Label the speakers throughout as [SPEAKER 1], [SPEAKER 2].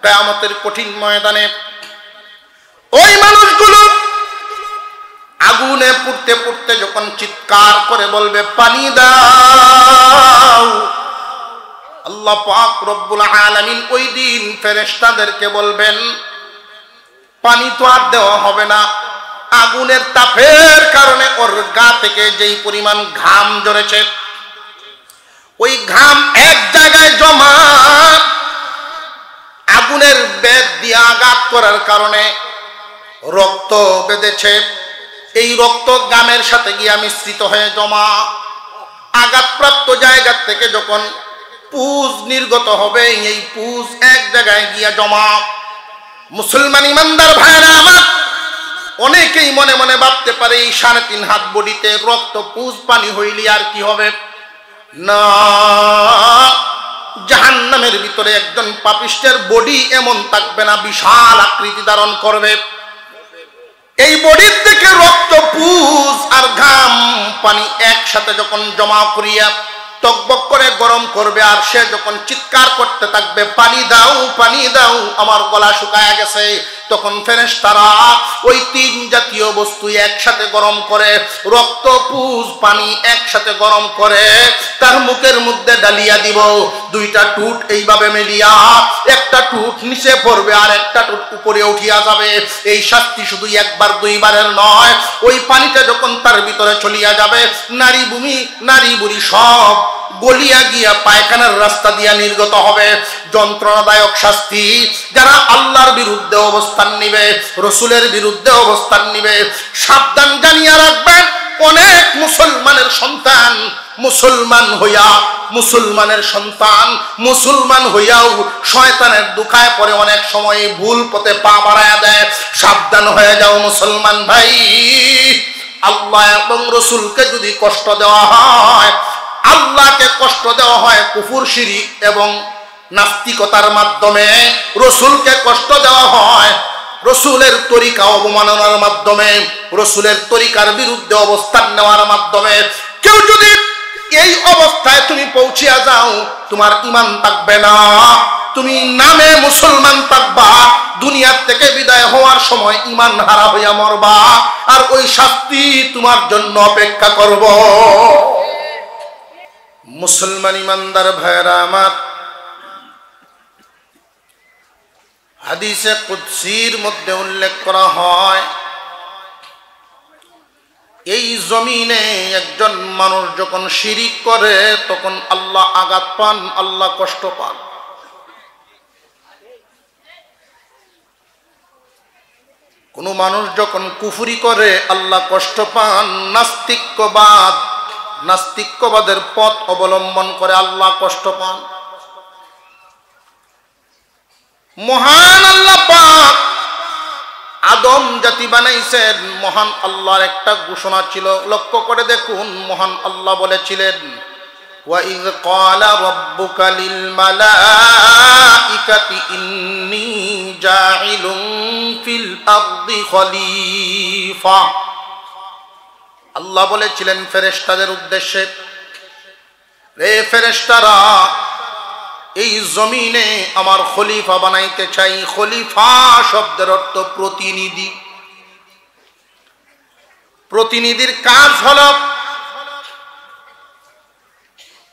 [SPEAKER 1] কিয়ামতের কঠিন ময়দানে ওই মানুষগুলো আগুনে পুড়তে পুড়তে যখন চিৎকার করে বলবে পানি দাও, আল্লাহ পাক রব্বুল আলামিন ওই দিন ফেরেশতাদেরকে বলবেন পানি তো আর দেওয়া হবে না। আগুনের তাপের কারণে ওর গা থেকে যেই পরিমাণ ঘাম ঝরেছে, ওই ঘাম এক জায়গায় জমা, আগুনের বেদ দিয়ে আঘাত করার কারণে রক্ত বেঁধেছে। এই রক্ত ঘামের সাথে গিয়া মিশ্রিত হয়ে জমা, আঘাতপ্রাপ্ত জায়গা থেকে যখন পুজ নির্গত হবে, এই পুজ এক জায়গায় গিয়া জমা। মুসলমান ইমানদার ভাইরা আমার, অনেকেই মনে মনে ভাবতে পারে এই 3.5 হাত বডিতে রক্ত পুজ পানি হইলে আর কি হবে। না, জাহান্নামের ভিতরে একজন পাপিষ্টের বডি এমন থাকবে না, বিশাল আকৃতি ধারণ করবে। এই বডির থেকে রক্ত পুজ আর ঘাম পানি একসাথে যখন জমা করিয়া টকবক করে গরম করবে, আর সে যখন চিৎকার করতে থাকবে পানি দাও পানি দাও, আমার গলা শুকায় গেছে, তখন ফেরেশতারা ওই 3 জাতীয় বস্তু একসাথে গরম করে, রক্ত পুজ পানি একসাথে গরম করে তার মুখের মধ্যে ডালিয়া দিব। 2টা টুট এইভাবে মিলিয়া, একটা টুট নিচে পড়বে আর একটা টুট উপরে উঠিয়া যাবে। এই শাস্তি শুধু একবার 2বারের নয়। ওই পানিটা যখন তার ভিতরে চলিয়া যাবে, নারী ভূমি নারী বুড়ি সব গলিয়া গিয়া পায়খানার রাস্তা দিয়া নির্গত হবে। যন্ত্রণাদায়ক শাস্তি। যারা আল্লাহর বিরুদ্ধে অবস্থান নিবে, রসুলের বিরুদ্ধে অবস্থান নিবে, সাবধান জানিয়া রাখবেন, অনেক মুসলমানের সন্তান মুসলমান হইয়া, মুসলমানের সন্তান মুসলমান হইয়াও শয়তানের দুখায় পরে অনেক সময় ভুল পথে পা বাড়ায়া দেয়। সাবধান হয়ে যাও মুসলমান ভাই। আল্লাহ এবং রসুলকে যদি কষ্ট দেওয়া হয়, আল্লাহকে কষ্ট দেওয়া হয় কুফর শিরক এবং নাস্তিকতার মাধ্যমে, রসুলকে কষ্ট দেওয়া হয় রসুলের তরিকা অবমাননার মাধ্যমে, রসুলের তরিকার বিরুদ্ধে অবস্থান নেওয়ার মাধ্যমে। কেউ যদি এই অবস্থায় তুমি পৌঁছিয়া যাও, তোমার ঈমান থাকবে না, তুমি নামে মুসলমান থাকবা, দুনিয়ার থেকে বিদায় হওয়ার সময় ঈমান হারা হইয়া মরবা, আর ওই শাস্তি তোমার জন্য অপেক্ষা করব। মুসলমান ইমানদার ভাইরা আমার, হাদিসে কুদসির মধ্যে উল্লেখ করা হয়, এই জমিনে একজন মানুষ যখন শিরিক করে তখন আল্লাহ আঘাত পান, আল্লাহ কষ্ট পান। কোন মানুষ যখন কুফরি করে আল্লাহ কষ্ট পান। নাস্তিক্যবাদের পথ অবলম্বন করে আল্লাহ কষ্ট পান। মহান আল্লাহ পাক আদম জাতি বানাইছেন, মহান আল্লাহর একটা ঘোষণা ছিল। লক্ষ্য করে দেখুন, মহান আল্লাহ বলেছিলেন, وَإِذْ قَالَ رَبُّكَ لِلْمَلَائِكَةِ إِنِّي جَاعِلٌ فِي الْأَرْضِ خَلِيفَةً। আল্লাহ বলেছিলেন ফেরেশতাদের উদ্দেশ্যে, রে ফেরেশতারা, এই জমিনে আমার খলিফা বানাইতে চাই। খলিফা শব্দের অর্থ প্রতিনিধি। প্রতিনিধির কাজ হলো,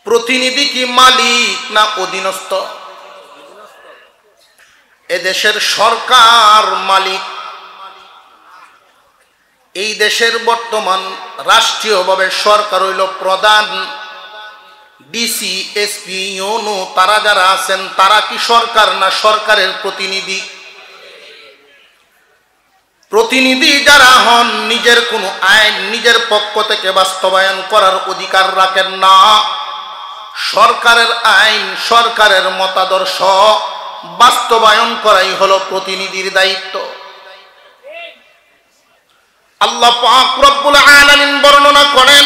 [SPEAKER 1] প্রতিনিধি কি মালিক না অধীনস্থ? এদেশের সরকার মালিক। এই দেশের বর্তমান রাষ্ট্রীয়ভাবে সরকার হইল প্রধান, ডিসি, এসপি, ইউনো, তারা যারা আছেন তারা কি সরকার না সরকারের প্রতিনিধি? প্রতিনিধি যারা হন নিজের কোনো আইন নিজের পক্ষ থেকে বাস্তবায়ন করার অধিকার রাখেন না। সরকারের আইন, সরকারের মতাদর্শ বাস্তবায়ন করাই হলো প্রতিনিধির দায়িত্ব। আল্লাহ পাক রব্বুল আলামিন বর্ণনা করেন,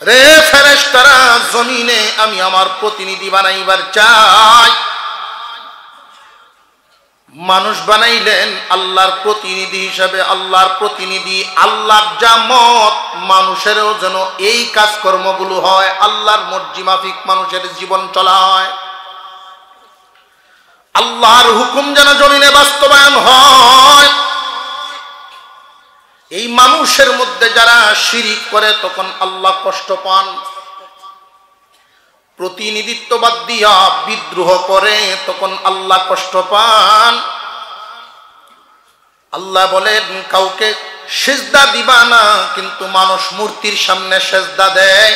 [SPEAKER 1] রে ফেরেশতারা, জমিনে আমি আমার প্রতিনিধি বানাইবার চাই। মানুষ বানাইলেন আল্লাহর প্রতিনিধি হিসাবে। আল্লাহর প্রতিনিধি, আল্লাহর জামত, মানুষেরও যেন এই কাজকর্মগুলো হয়, আল্লাহর মর্জি মাফিক মানুষের জীবন চলা হয়। আল্লাহর হুকুম যেন জমিনে বাস্তবায়ন হয়। এই মানুষের মধ্যে যারা শিরিক করে তখন আল্লাহ কষ্ট পান, প্রতিনিধিত্ববাদ দিয়া বিদ্রোহ করে তখন আল্লাহ কষ্ট পান। আল্লাহ বলেন কাউকে সিজদা দিবা না, কিন্তু মানুষ মূর্তির সামনে সিজদা দেয়।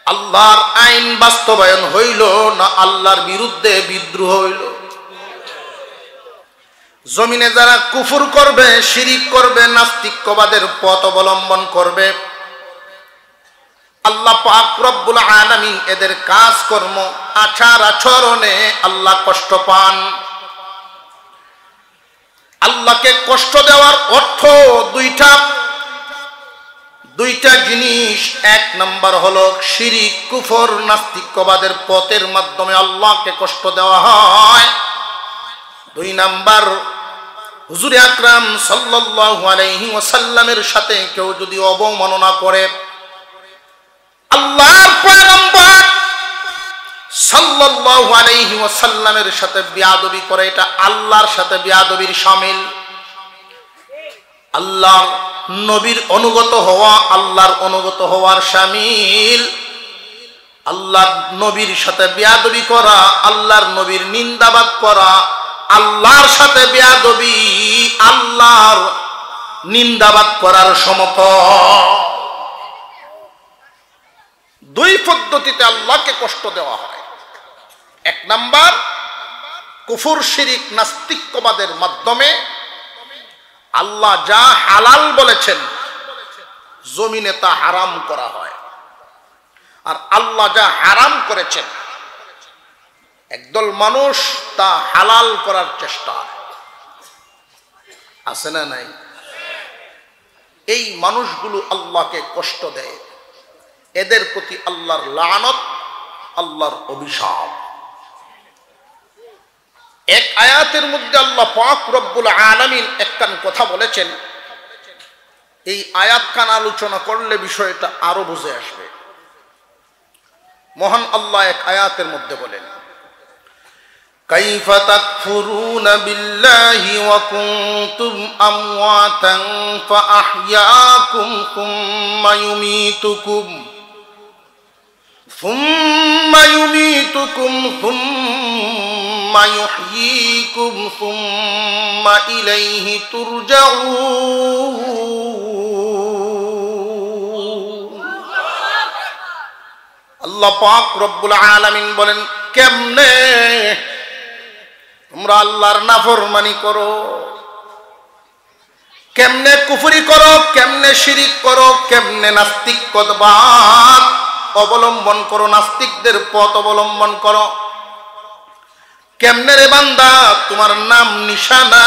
[SPEAKER 1] আল্লাহর আইন বাস্তবায়ন হইল না আল্লাহর বিরুদ্ধে বিদ্রোহ হইল? জমিনে যারা কুফর করবে, শিরিক করবে, নাস্তিক্যবাদের পথ অবলম্বন করবে, আল্লাহ পাক রব্বুল আলামিন এদের কাজকর্ম আচার আচরণে আল্লাহ কষ্ট পান। আল্লাহকে কষ্ট দেওয়ার অর্থ দুইটা জিনিস। এক নাম্বার হলো শিরিক কুফর নাস্তিক্যবাদের পথের মাধ্যমে আল্লাহকে কষ্ট দেওয়া হয়। দুই নাম্বার, হুজুর আকরাম সাল্লাল্লাহু আলাইহি ওয়াসাল্লামের সাথে কেউ যদি অবমাননা করে, আল্লাহর পয়গম্বর সাল্লাল্লাহু আলাইহি ওয়াসাল্লামের সাথে বেয়াদবি করে, এটা আল্লাহর সাথে বেয়াদবির শামিল। আল্লাহর নবীর অনুগত হওয়া আল্লাহর অনুগত হওয়ার শামিল। আল্লাহর নবীর সাথে বেয়াদবি করা, আল্লাহর নবীর নিন্দাবাদ করা, আল্লাহর সাথে বেয়াদবি আল্লাহর নিন্দাবাদ করার সমতুল্য। দুই পদ্ধতিতে আল্লাহকে কষ্ট দেওয়া হয়। এক নাম্বার, কুফর শিরিক নাস্তিক্যবাদের মাধ্যমে আল্লাহ যা হালাল বলেছেন জমিনে তা হারাম করা হয়, আর আল্লাহ যা হারাম করেছেন একদল মানুষ তা হালাল করার চেষ্টা আছে না নাই? এই মানুষগুলো আল্লাহকে কষ্ট দেয়, এদের প্রতি আল্লাহর লানত, আল্লাহর অভিশাপ। এক আয়াতের মধ্যে আল্লাহ পাক রব্বুল আলামিন একখান কথা বলেছেন, এই আয়াত খান আলোচনা করলে বিষয়টা আরো বুঝে আসবে। মহান আল্লাহ এক আয়াতের মধ্যে বলেন, কাইফা তাকফুরুনা বিল্লাহি ওয়া কুনতুম আমওয়াতান ফাআহইয়াকুম সুম্মা ইউমীতুকুম সুম্মা ইউহয়ীকুম সুম্মা ইলাইহি তুরজাউন। আল্লাহ পাক রব্বুল আলামিন বলেন, কেমনে তোমরা আল্লাহর নাফরমানি করো, কেমনে কুফরি করো, কেমনে শিরিক করো, কেমনে নাস্তিক্যবাদ অবলম্বন করো, নাস্তিকদের পথ অবলম্বন করো, কেমনে রে বান্দা তোমার নাম নিশানা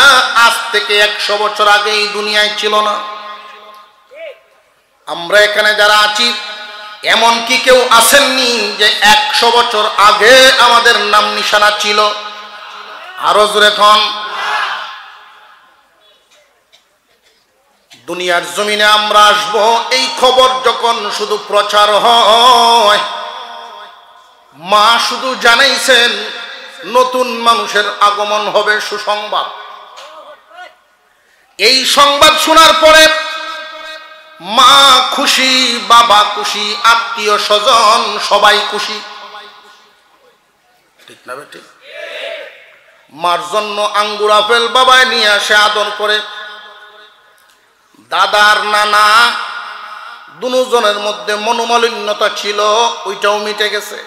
[SPEAKER 1] আজ থেকে 100 বছর আগে এই দুনিয়ায় ছিল না। আমরা এখানে যারা আছি এমন কি কেউ আসেননি যে 100 বছর আগে আমাদের নাম নিশানা ছিল? আরো জোরে কোন। দুনিয়ার জমিনে আমরা আসব এই খবর যখন শুধু প্রচার হয়, মা শুধু জানাইছেন নতুন মানুষের আগমন হবে, সুসংবাদ। এই সংবাদ শোনার পরে মা খুশি, বাবা খুশি, আত্মীয় স্বজন সবাই খুশি, ঠিক না বেটি? মার জন্য আঙ্গুর আপেল বাবায় নিয়ে আসে, আদর করে। দাদার নানা দুজনের মধ্যে মনোমালিন্যতা ছিল, ওইটাও মিটে গেছে।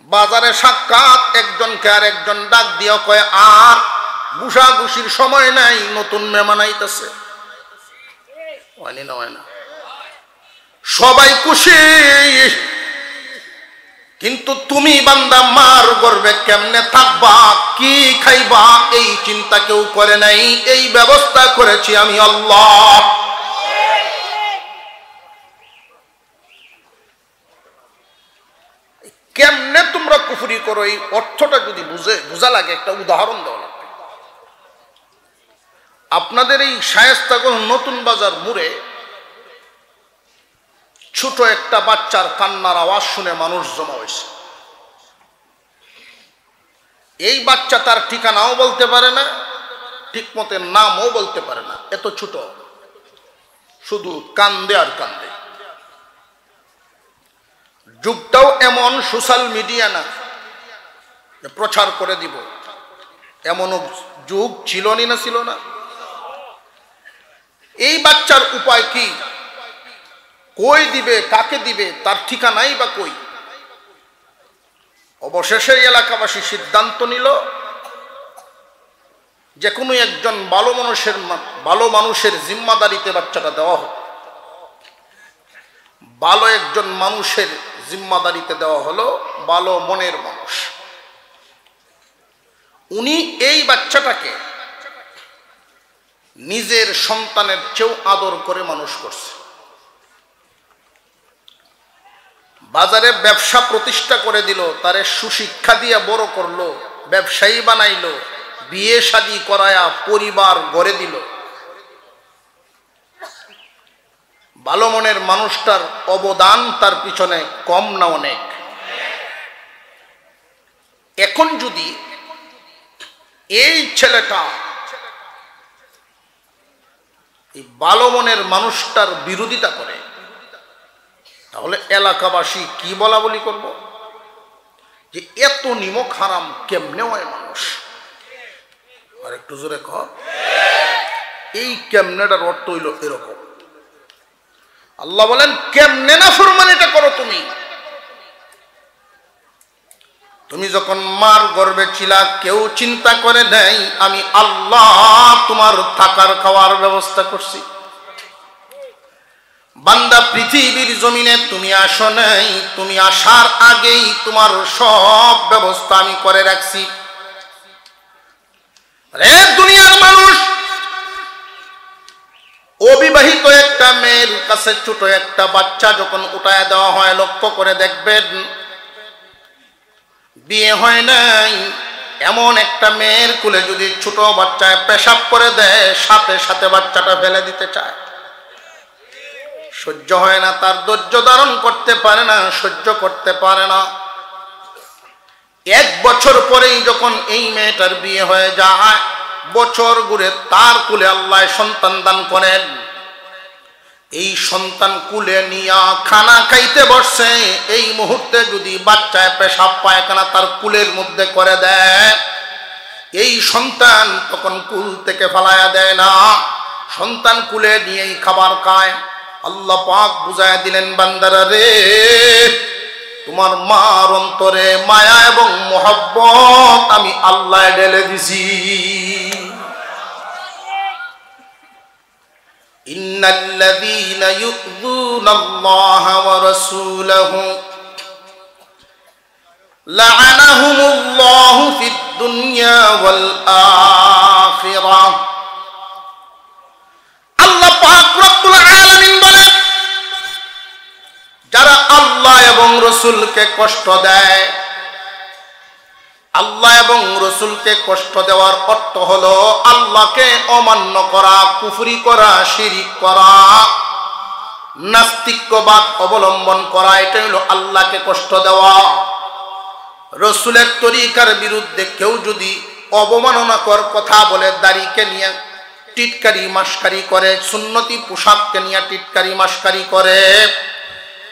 [SPEAKER 1] বাজারে সাক্ষাৎ, একজনকে আর একজন ডাক দিয়া কয়, আর ঘুষাঘুষির সময় নাই, নতুন মেহমান আইতেছে। হয় না? সবাই খুশি, কিন্তু তুমি বান্দা মার গর্বে কেমনে থাকবা, কি খাইবা, এই চিন্তা কেউ করে নাই। এই ব্যবস্থা করেছি আমি আল্লাহ। কেমনে তোমরা কুফরি করো, এই অর্থটা যদি বুঝা লাগে একটা উদাহরণ দেওয়া লাগবে। আপনাদের এই শায়েস্তাগঞ্জ নতুন বাজার মোড়ে ছোট একটা বাচ্চার কান্নার আওয়াজ শুনে মানুষ জমা হয়েছে। এই বাচ্চা তার ঠিকানাও বলতে পারে না, ঠিক মতো নামও বলতে পারে না, এত ছোট, শুধু কান্দে আর কান্দে। যুগটাও এমন সোশ্যাল মিডিয়া না প্রচার করে দিব, এমন যুগ ছিল না ছিল না। এই বাচ্চার উপায় কি, কই দিবে, কাকে দিবে, তার ঠিকানাই বা কই। অবশেষে এলাকাবাসী সিদ্ধান্ত নিল যে কোনো একজন ভালো মানুষের জিম্মাদারিতে বাচ্চাটা দেওয়া হোক। ভালো একজন মানুষের জিম্মাদারিতে দেওয়া হলো, ভালো মনের মানুষ। উনি এই বাচ্চাটাকে নিজের সন্তানের চেয়েও আদর করে মানুষ করছে। বাজারে ব্যবসা প্রতিষ্ঠা করে দিল, তারে সুশিক্ষা দিয়ে বড় করলো, ব্যবসায়ী বানাইলো, বিয়ে শাদী করায়া পরিবার গড়ে দিল। ভালো মনের মানুষটার অবদান তার পিছনে কম না অনেক। এখন যদি এই ছেলেটা এই ভালো মনের মানুষটার বিরোধিতা করে, তাহলে এলাকাবাসী কি বলা বলি করব যে এত নিমক হারাম কেমনে হয় মানুষ। আর একটু জোরে কর, এই কেমনেটার অর্থ হইল এরকম। আল্লাহ বলেন কেমনে নাফরমানিটা করো তুমি। তুমি যখন মার গর্ভে ছিলা কেউ চিন্তা করে নাই আমি আল্লাহ তোমার থাকার খাওয়ার ব্যবস্থা করছি। বান্দা পৃথিবীর জমিনে তুমি আসো নাই, তুমি আসার আগেই তোমার সব ব্যবস্থা আমি করে রাখছি। রে দুনিয়ার মানুষ, অবিবাহিত একটা মেয়ের কাছে ছোট একটা বাচ্চা যখন উঠায় দেওয়া হয়, লক্ষ্য করে দেখবেন বিয়ে হয় নাই এমন একটা মেয়ের কোলে যদি ছোট বাচ্চায় পেশাব করে দেয়, সাথে সাথে বাচ্চাটা ফেলে দিতে চায়। সহ্য হয় না, তার ধৈর্য ধারণ করতে পারে না, সহ্য করতে পারে না। 1 বছর পরেই যখন এই মেয়েটার বিয়ে হয়ে যায়, বছর ঘুরে তার কুলে আল্লাহ সন্তান দান করেন। এই সন্তান কুলে নিয়া খানা খাইতে বসছে, এই মুহূর্তে যদি বাচ্চায় পেশাব পায়খানা তার কুলের মধ্যে করে দেয়, এই সন্তান তখন কুল থেকে ফালায়া দেয় না, সন্তান কুলে নিয়েই খাবার খায়। আল্লাহ পাক বুঝায় দিলেন বান্দারা রে, তোমার মার অন্তরে মায়া এবং মোহাব্বত আমি আল্লাহ ঢেলে দিছি। ইন্নাল্লাযীনা ইউযুনাল্লাহা ওয়া রাসূলাহু লা'আনাহুমুল্লাহু ফিদ দুনিয়া ওয়াল আখিরাহ। আল্লাহ পাক রব্বুল আলামিন বলেন, যারা আল্লাহ এবং রাসূলকে কষ্ট দেয়, আল্লাহ এবং রাসূলকে কষ্ট দেওয়ার অর্থ হলো আল্লাহকে অমান্য করা, কুফরি করা, শিরিক করা, নাস্তিক্যবাদ অবলম্বন করা, এটা হলো আল্লাহকে কষ্ট দেওয়া। রাসূলের তরিকার বিরুদ্ধে কেউ যদি অবমাননাকর কথা বলে, দাড়িকে নিয়ে টিটকারি মাস্কারি করে, সুন্নতি পোশাককে নিয়ে টিটকারি মাস্কারি করে,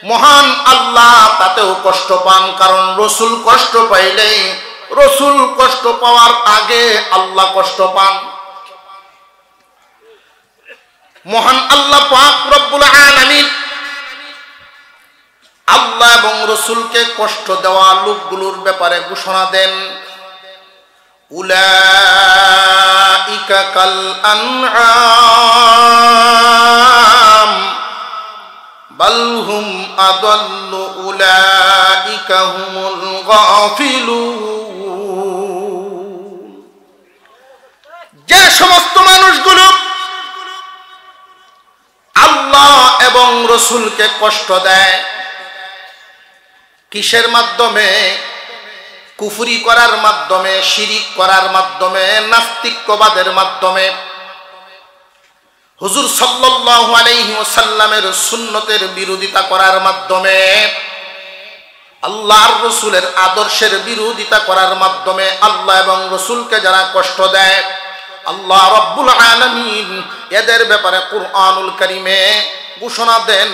[SPEAKER 1] মহান আল্লাহ তাতেও কষ্ট পান। কারণ রাসূল কষ্ট পাইলে, রাসূল কষ্ট পাওয়ার আগে আল্লাহ কষ্ট পান। মহান আল্লাহ পাক রব্বুল আলামিন আল্লাহ এবং রাসূলকে কষ্ট দেওয়া লোকগুলোর ব্যাপারে ঘোষণা দেন, উলাইকা কাল আনআম বাল হুম আদাল্লু উলাইকা হুমুল গাফিলুন। যে সমস্ত মানুষগুলো আল্লাহ এবং রাসূলকে কষ্ট দেয়, কিসের মাধ্যমে? কুফরি করার মাধ্যমে, শিরিক করার মাধ্যমে, নাস্তিক্যবাদের মাধ্যমে, হুজুর সাল্লাল্লাহু আলাইহি ওয়াসাল্লামের সুন্নতের বিরোধিতা করার মাধ্যমে। আল্লাহর রসুলের আদর্শের বিরোধিতা করার মাধ্যমে আল্লাহ এবং রসুলকে যারা কষ্ট দেয়, আল্লাহ রাব্বুল আলামিন এদের ব্যাপারে কুরআনুল কারীমে ঘোষণা দেন,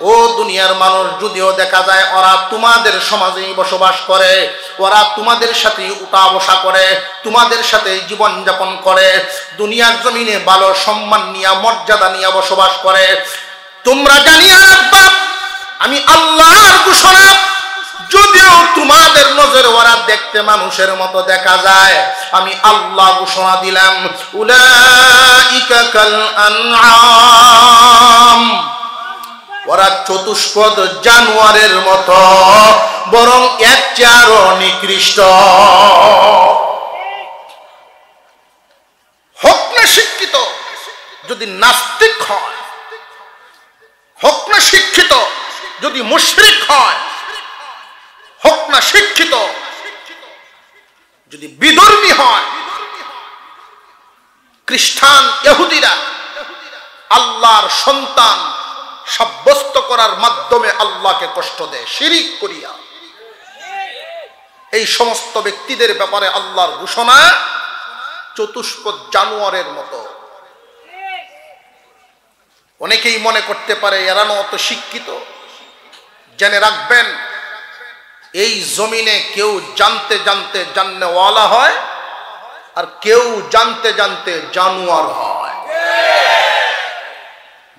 [SPEAKER 1] ও দুনিয়ার মানুষ, যদিও দেখা যায় ওরা তোমাদের সমাজেই বসবাস করে, ওরা তোমাদের সাথে উঠা বসা করে, তোমাদের সাথে জীবন যাপন করে, দুনিয়ার জমিনে ভালো সম্মান নিয়ে মর্যাদা নিয়ে বসবাস করে, তোমরা জানিয়া রাখবা আমি আল্লাহর ঘোষণা, যদিও তোমাদের নজরে ওরা দেখতে মানুষের মতো দেখা যায়, আমি আল্লাহ ঘোষণা দিলাম, উলাইকা কাল আনআম, ওরা চতুষ্পদ জানোয়ারের মতো, বরং এর চেয়ে নিকৃষ্ট। হোক না শিক্ষিত যদি নাস্তিক হয়, হোক না শিক্ষিত যদি মুশরিক হয়, হোক না শিক্ষিত যদি বিধর্মী হয়, খ্রিস্টান ইহুদিরা আল্লাহর সন্তান সাব্যস্ত করার মাধ্যমে আল্লাহকে কষ্ট দেয় শিরিক করিয়া। এই সমস্ত ব্যক্তিদের ব্যাপারে আল্লাহর ঘোষণা চতুষ্পদ জানোয়ারের মতো। অনেকেই মনে করতে পারে এরা অত শিক্ষিত। জেনে রাখবেন, এই জমিনে কেউ জানতে জানতে জান্নেওয়ালা হয়, আর কেউ জানতে জানতে জানোয়ার হয়।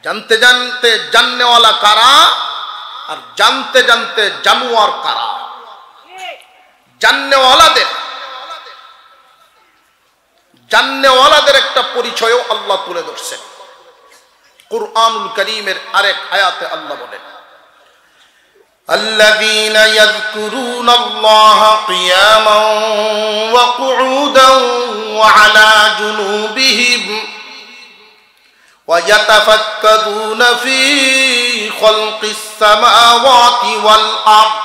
[SPEAKER 1] জানতে জানতে জান্নেওয়ালা কারা, আর জানতে জানতে জানোয়ার কারা? জান্নেওয়ালাদের একটা পরিচয়ও আল্লাহ তুলে ধরছেন। কুরআনুল কারীমের আরেক আয়াতে আল্লাহ বলেন, الذين يذكرون الله قياما وقعودا وعلى جنوبهم ويتفكرون في خلق السماوات والأرض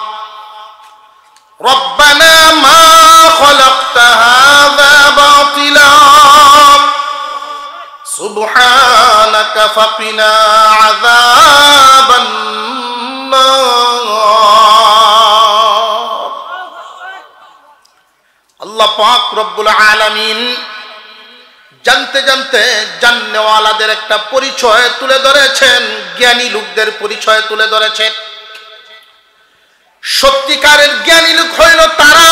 [SPEAKER 1] ربنا ما خلقت هذا باطلا سبحانك فقنا عذاب আল্লাহ পাক রব্বুল আলামিন জানতে জানতে জান্নেওয়ালাদের একটা পরিচয় তুলে ধরেছেন, জ্ঞানী লোকদের পরিচয় তুলে ধরেছেন। সত্যিকারের জ্ঞানী লোক হইল তারা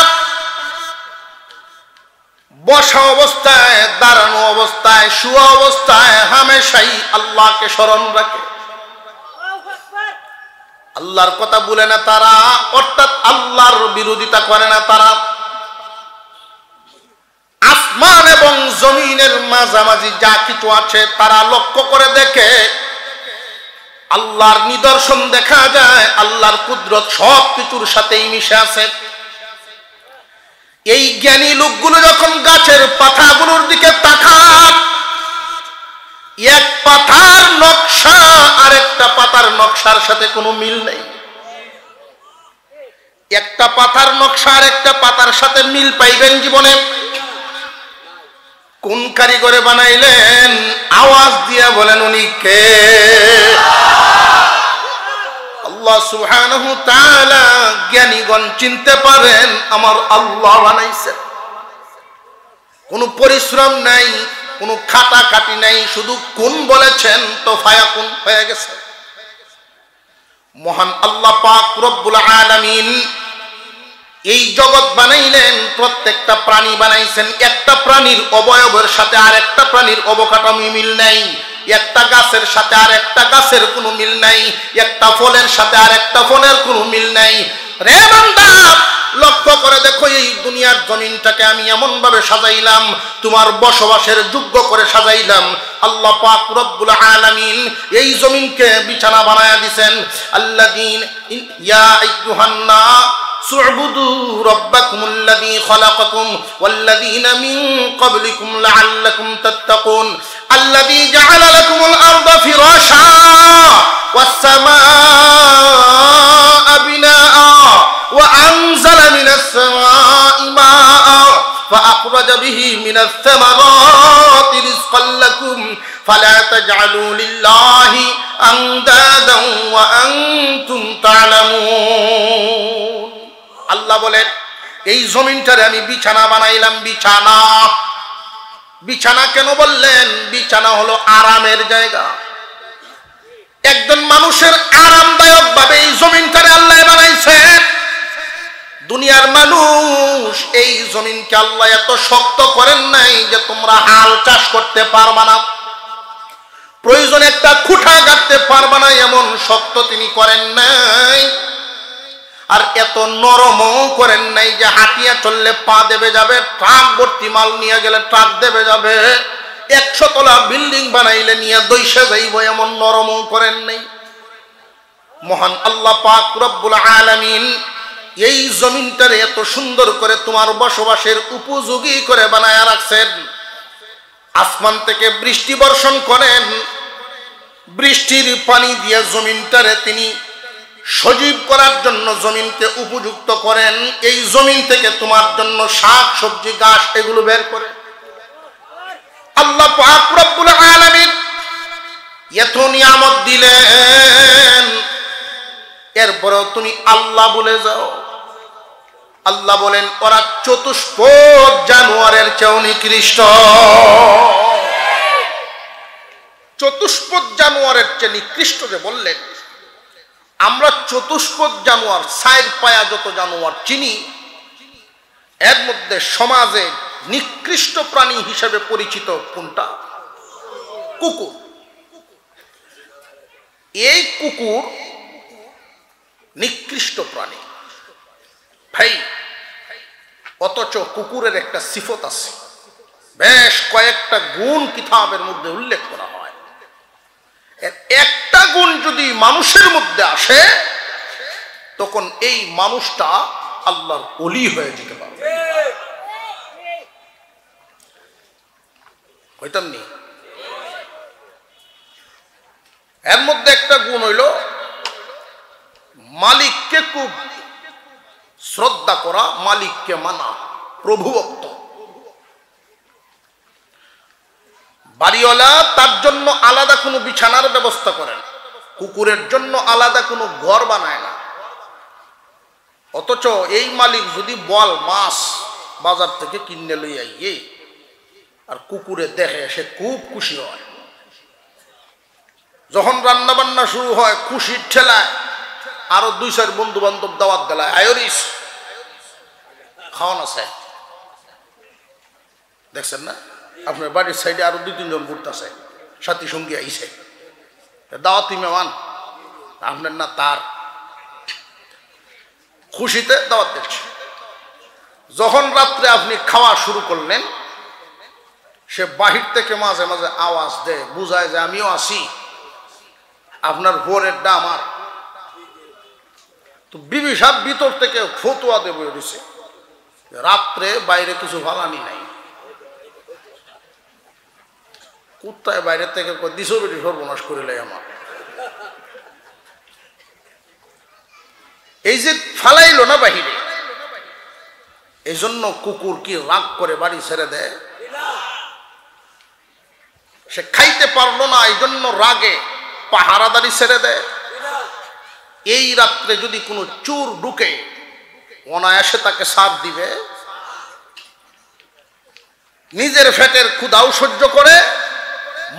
[SPEAKER 1] বসা অবস্থায়, দাঁড়ানো অবস্থায়, শুয়া অবস্থায় হামেশাই আল্লাহকে স্মরণ রাখে, আল্লাহর কথা বলে না তারা, অর্থাৎ আল্লাহর বিরোধিতা করে না তারা। আসমান এবং জমিনের মাঝামাঝি যা কিছু আছে তারা লক্ষ্য করে দেখে, আল্লাহর নিদর্শন দেখা যায়, আল্লাহর কুদরত সব কিছুর সাথেই মিশে আছে। এই জ্ঞানী লোকগুলো যখন গাছের পাতাগুলোর দিকে তাকায়, এক পাতার নকশা আরেকটা পাতার নকশার সাথে কোনো মিল নেই। একটা পাতার নকশা আরেকটা পাতার সাথে মিল পাইবেন জীবনে? কোন কারিগরে বানাইলেন? আওয়াজ দিয়া বলেন উনি কে? আল্লাহ সুবহানাহু তাআলা। জ্ঞানীগণ চিনতে পারেন আমার আল্লাহ বানাইছেন। কোনো পরিশ্রম নাই, কোনো খাটাখাটি নাই, শুধু কোন বলেছেন তো ফায়াকুন হয়ে গেছে। মহান আল্লাহ পাক রব্বুল আলামিন এই জগৎ বানাইলেন, প্রত্যেকটা প্রাণী বানাইছেন। একটা প্রাণীর অবয়বের সাথে আর একটা প্রাণীর অবকাঠামো মিল নাই, একটা গাছের সাথে আর একটা গাছের কোনো মিল নাই, একটা ফলের সাথে আর একটা ফলের কোনো মিল নাই। রে বান্দা, লক্ষ্য করে দেখো, এই দুনিয়ার জমিনটাকে আমি এমন ভাবে সাজাইলাম, তোমার বসবাসের যোগ্য করে সাজাইলাম। আল্লাহ পাক রব্বুল আলামিন এই জমিনকে বিছানা বানায়া দিবেন। আল্লাযীন ইয়া আইয়ুহান নাস উ'বুদু রাব্বাকুমুল্লাযী খালাকাকুম ওয়াল্লাযীনা মিন ক্বাবলিকুম লাআল্লাকুম তাত্তাকুন আল্লাযী জা'আলা লাকুমুল আরদা ফিরাশা ওয়াস সামাআ বিনাআ ওয়া আনজালা মিনাস সামাঈ মাআ فأخرج به من الثمرات رزقا لكم فلا تجعلوا لله أندادا وأنتم تعلمون আল্লাহ বলেন এই জমিনটারে আমি বিছানা বানাইলাম। বিছানা, বিছানা কেন বললেন? বিছানা হলো আরামের জায়গা। একজন মানুষের আরামদায়ক ভাবে এই জমিনটারে আল্লাহ বানাইছেন। দুনিয়ার মানুষ এই জমিনকে আল্লাহ এত শক্ত করেন নাই যে তোমরা হাল চাষ করতে পারবা না, প্রয়োজনে একটা খুঁটা গাঁথতে পারবা না, এমন শক্ত তিনি করেন নাই। আর এত নরমও করেন নাই যে হাঁটিয়া চললে পা দেবে যাবে, ট্রাক ভর্তি মাল নিয়ে গেলে ট্রাক দেবে যাবে, 100 তলা বিল্ডিং বানাইলে নিয়ে দইসে যাইব, এমন নরমও করেন নাই। মহান আল্লাহ পাক রব্বুল আলামিন এই জমিনটারে এত সুন্দর করে তোমার বসবাসের উপযোগী করে বানায়া রাখছেন। আসমান থেকে বৃষ্টি বর্ষণ করেন, বৃষ্টির পানি দিয়ে জমিনটারে তিনি সজীব করার জন্য জমিনকে উপযুক্ত করেন। এই জমিন থেকে তোমার জন্য শাক সবজি গাছ এগুলো বের করে আল্লাহ পাক রব্বুল আলামিন এত নিয়ামত দিলেন, এরপরেও তুমি আল্লাহ বলে যাও। আল্লাহ বলেন ওরা চতুষ্পদ জানোয়ারের চেয়েও নিকৃষ্ট। চতুষ্পদ জানোয়ারের চেয়ে নিকৃষ্ট যে বললেন, আমরা চতুষ্পদ জানোয়ার 4 পায়া যত জানোয়ার চিনি, এর মধ্যে সমাজে নিকৃষ্ট প্রাণী হিসেবে পরিচিত কোনটা? কুকুর। এই কুকুর নিকৃষ্ট প্রাণী ভাই। অথচ কুকুরের একটা সিফত আছে, বেশ কয়েকটা গুণ কিতাবের মধ্যে উল্লেখ করা হয়। একটা গুণ যদি মানুষের মধ্যে আসে তখন এই মানুষটা আল্লাহর ওলি হয়ে যেতে পারবে। হইতাম নি? এর মধ্যে একটা গুণ হইল মালিককে খুব শ্রদ্ধা করা, মালিককে মানা, প্রভুভক্ত। বাড়িওয়ালা তার জন্য আলাদা কোনো বিছানার ব্যবস্থা করেন, কুকুরের জন্য আলাদা কোনো ঘর বানায় না। অথচ এই মালিক যদি বল মাছ বাজার থেকে কিনে লই আইয়ে আর কুকুরে দেখে, সে খুব খুশি হয়। যখন রান্না বান্না শুরু হয় খুশির ঠেলায় আরো 2-4 বন্ধু বান্ধব দাওয়াত দেলায়, আয়োরিস খাওয়ান আছে। দেখছেন না আপনার বাড়ির সাইডে আরো 2-3 জন ঘুরতেছে, সাথী সঙ্গী আইছে, দাওয়াতি মেহমান আপনার না তার, খুশিতে দাওয়াত দিচ্ছে। যখন রাত্রে আপনি খাওয়া শুরু করলেন, সে বাহির থেকে মাঝে মাঝে আওয়াজ দেয়, বুঝায় যে আমিও আসি, আপনার ভোরেরটা আমার। তো বিবি সাহেব ভিতর থেকে ফতুয়া দেবে দিছে, রাত্রে বাইরে কিছু ভালানি নাই। কুত্তায় বাইরে থেকে দিছো বেটি সর্বনাশ করিলে আমার। এই যে ফালাইলো না বাহিরে, এই জন্য কুকুর কি রাগ করে বাড়ি ছেড়ে দেয়? সে খাইতে পারলো না, এই জন্য রাগে পাহারাদারি ছেড়ে দেয়। এই রাত্রে যদি কোনো চোর ঢুকে অনায়াসে তাকে সাথ দিবে। নিজের পেটের ক্ষুধাও সহ্য করে,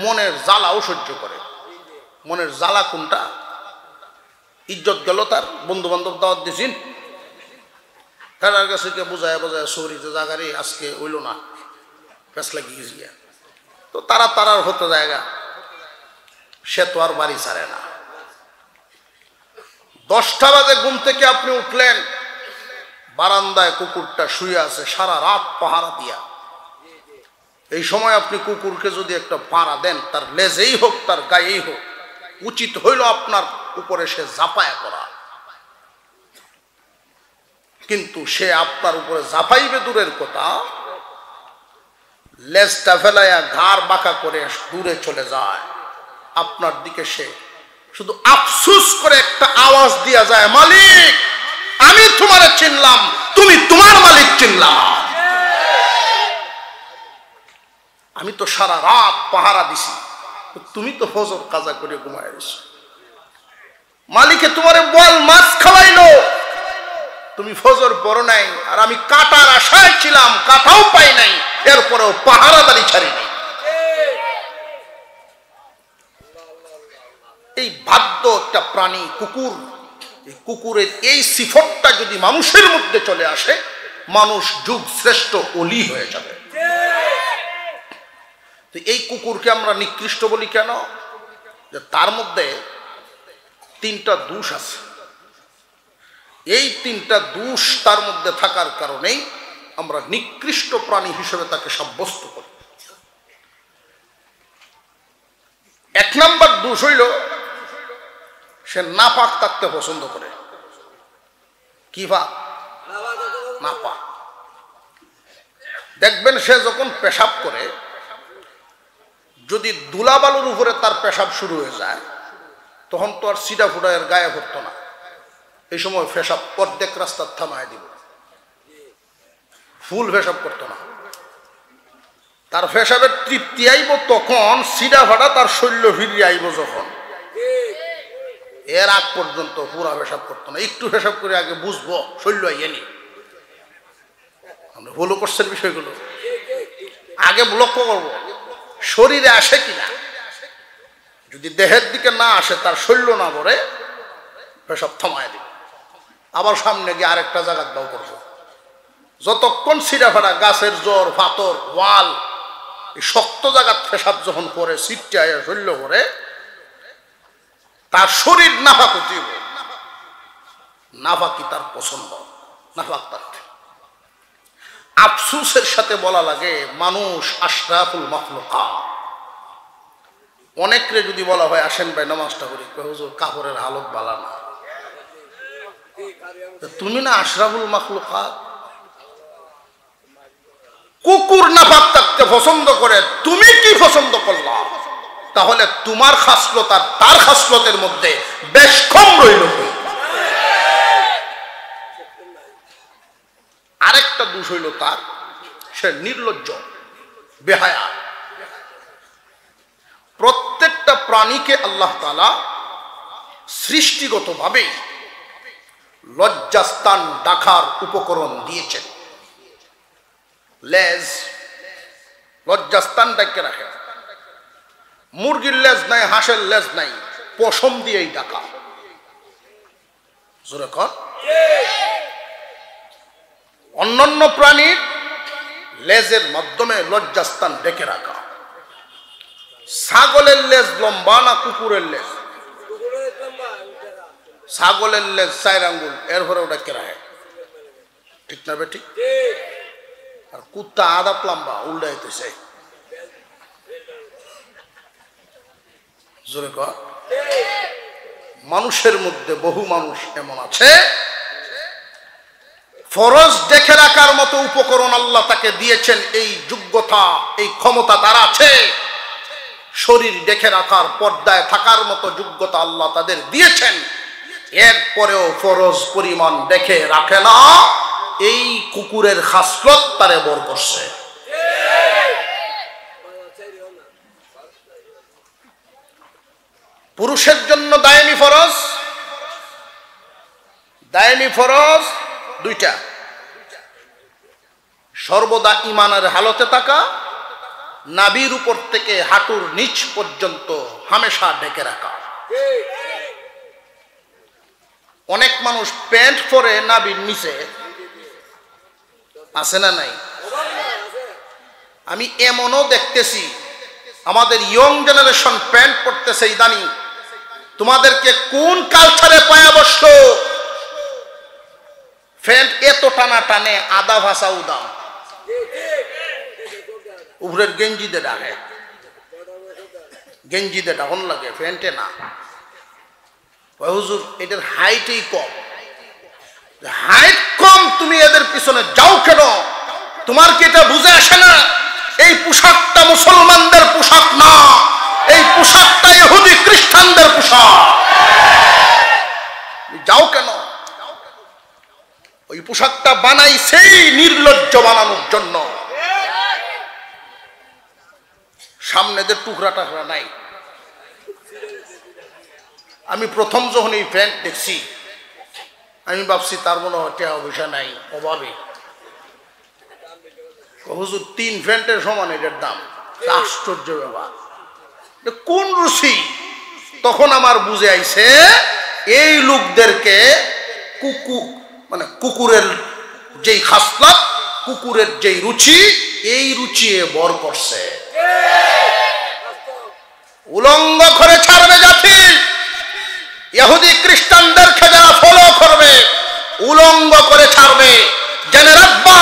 [SPEAKER 1] মনের জ্বালাও সহ্য করে। মনের জ্বালা কোনটা? ইজ্জত গেল তার, বন্ধু বান্ধব দাওয়াত দিয়েছেন, তার কাছে বোঝায় বোঝায় সরিতে জাগারে আজকে হইল না, পেঁচ লাগিয়ে গিয়া তো তারার হতো জায়গা, সে তো আর বাড়ি ছাড়ে না। 10টা বাজে ঘুম থেকে আপনি উঠলেন, বারান্দায় কুকুরটা শুয়ে আছে সারা রাত পাহারা দিয়া। এই সময় আপনি কুকুরকে যদি একটা পাড়া দেন, তার লেজেই হোক তার গায়েই হোক, উচিত হইল আপনার উপরে সে ঝাঁপায় পড়া। কিন্তু সে আপনার উপরে ঝাঁপাইবে দূরের কথা, লেজটা ফেলাইয়া ঘাড় বাঁকা করে দূরে চলে যায়। আপনার দিকে সে শুধু আফসুস করে একটা আওয়াজ দিয়া যায়, মালিক আমি তোমারে চিনলাম, তুমি তোমার মালিক চিনলাম। আমি তো সারা রাত পাহারা দিছি, তুমি তো ফজর কাজা করে ঘুমায় গেছো। মালিকে তোমারে বল মাছ খাওয়াইলো, তুমি ফজর পড়ো নাই, আর আমি কাটার আশায় ছিলাম, কাটাও পাই নাই, এরপরেও পাহারাদারি ছাড়ি নাই। এই বাধ্য একটা প্রাণী কুকুর, এই কুকুরের এই সিফতটা যদি মানুষের মধ্যে চলে আসে, মানুষ যুগ শ্রেষ্ঠ ওলি হয়ে যাবে। তো এই কুকুরকে আমরা নিকৃষ্ট বলি কেন? যে তার মধ্যে 3টা দোষ আছে। এই 3টা দোষ তার মধ্যে থাকার কারণেই আমরা নিকৃষ্ট প্রাণী হিসেবে তাকে সাব্যস্ত করি। 1 নম্বর দোষ হইল সে নাপাক থাকতে পছন্দ করে। কি পাক? নাপাক। দেখবেন সে যখন পেশাব করে, যদি ধুলাবালুর উপরে তার পেশাব শুরু হয়ে যায়, তখন তো আর সিটা ফুটা এর গায়ে পড়তো না। এই সময় পেশাব অর্ধেক রাস্তার থামায় দিব, ফুল পেশাব করতো না। তার পেশাবের তৃপ্তি আইব তখন, সিটা ফাটা তার শৈল্য ফিরিয়ে আইব যখন। এর আগ পর্যন্ত পুরা পেশাব করতো না। একটু পেশাব করে আগে বুঝবো শৈল্য আইনি। আমরা ভুলও করছেন বিষয়গুলো, আগে লক্ষ্য করবো শরীরে আসে কিনা। যদি দেহের দিকে না আসে, তার শৈল্য না ভরে, পেশাব থামায় দিবে। আবার সামনে গিয়ে আরেকটা জায়গা দাও করবো। যতক্ষণ সিরা ফাটা, গাছের জোর, পাথর, ওয়াল, এই শক্ত জায়গার পেশাব যখন করে, সিটটা শৈল্য করে, তার শরীর নাফাক হতে হবে। নাফাকি তার পছন্দ, নাফাক তার। আফসোসের সাথে বলা লাগে, মানুষ আশরাফুল মাখলুকাত। অনেকরে যদি বলা হয় আসেন ভাই নামাজটা করি, হুজুর কাপড়ের হালত বালা না। তুমি না আশরাফুল মাখলুকাত? কুকুর নাপাক থাকতে পছন্দ করে, তুমি কি পছন্দ করলা? তাহলে তোমার খাসলত আর তার খাসলতের মধ্যে বেশ কম রইল। আরেকটা দোষ হইল তার, সে নির্লজ্জ, বেহায়া। প্রত্যেকটা প্রাণীকে আল্লাহ তাআলা সৃষ্টিগতভাবে লজ্জাস্থান রাখার উপকরণ দিয়েছেন। লেজ, লজ্জাস্থান ডাকে রাখে। মুরগির লেজ নাই, হাঁসের লেজ নাই, পশম দিয়েই ডাকা। জোরে কর। অন্যান্য প্রাণীর লেজের মাধ্যমে লজ্জাস্থান ডেকে রাখা। ছাগলের লেজ লম্বা না কুকুরের লেজ? ছাগলের লেজ 4 আঙ্গুল, এরপরে ডেকে রাখে। ঠিক না বেটি? আর কুত্তা আধা লম্বা, উল্টাইতেছে। জোরে কর। মানুষের মধ্যে বহু মানুষ এমন আছে, ফরজ দেখে রাখার মতো উপকরণ আল্লাহ তাকে দিয়েছেন, এই যোগ্যতা, এই ক্ষমতা তার আছে। শরীর দেখে রাখার, পর্দায় থাকার মতো যোগ্যতা আল্লাহ তাদের দিয়েছেন, এরপরেও ফরজ পরিমাণ দেখে রাখে না। এই কুকুরের খাসলত তারে বর করছে। পুরুষের জন্য দায়মি ফরজ, দায়মি ফরজ 2টা। সর্বদা ঈমানের হালতে থাকা, নাভির উপর থেকে হাঁটুর নিচ পর্যন্ত হামেশা ঢেকে রাখা। অনেক মানুষ প্যান্ট পরে নাভির নিচে, আছে না নাই? আমি এমনও দেখতেছি আমাদের ইয়ং জেনারেশন প্যান্ট পরতেছে ইদানি। তোমাদেরকে কোন কালচারে পায়া বসলো? প্যান্ট এত টানা টানে, আদা ভাষা উদাম, উপরের গেঞ্জি দে ডাকে, গেঞ্জি দে ডাকন লাগে, প্যান্টে না। হুজুর এটার হাইটই কম। হাইট কম, তুমি এদের পিছনে যাও কেন? তোমার কি এটা বুঝে আসে না? এই পোশাকটা মুসলমানদের পোশাক না, এই পোশাকটা ইহুদি খ্রিস্টানদের পোশাক। যাও কেন? ওই পোশাকটা বানাই সেই নির্লজ্জ বানানোর জন্য। সামনেদের টুকরা টাকরা নাই। আমি প্রথম যখন এই প্যান্ট দেখছি, আমি ভাবছি তার মনে হয় টাকা পয়সা নাই, অভাবে। হুজুর 3 ফ্যান্টের সমান এটার দাম। আশ্চর্য ব্যাপার, কোন রুচি? তখন আমার বুঝে আইছে এই লোকদেরকে মানে কুকুরের যেই খাসলাত, কুকুরের যেই রুচি, এই রুচি বর করছে। উলঙ্গ করে ছাড়বে জাতি, ইহুদি খ্রিস্টানদেরকে যারা ফলো করবে উলঙ্গ করে ছাড়বে। জেনে রাখবা,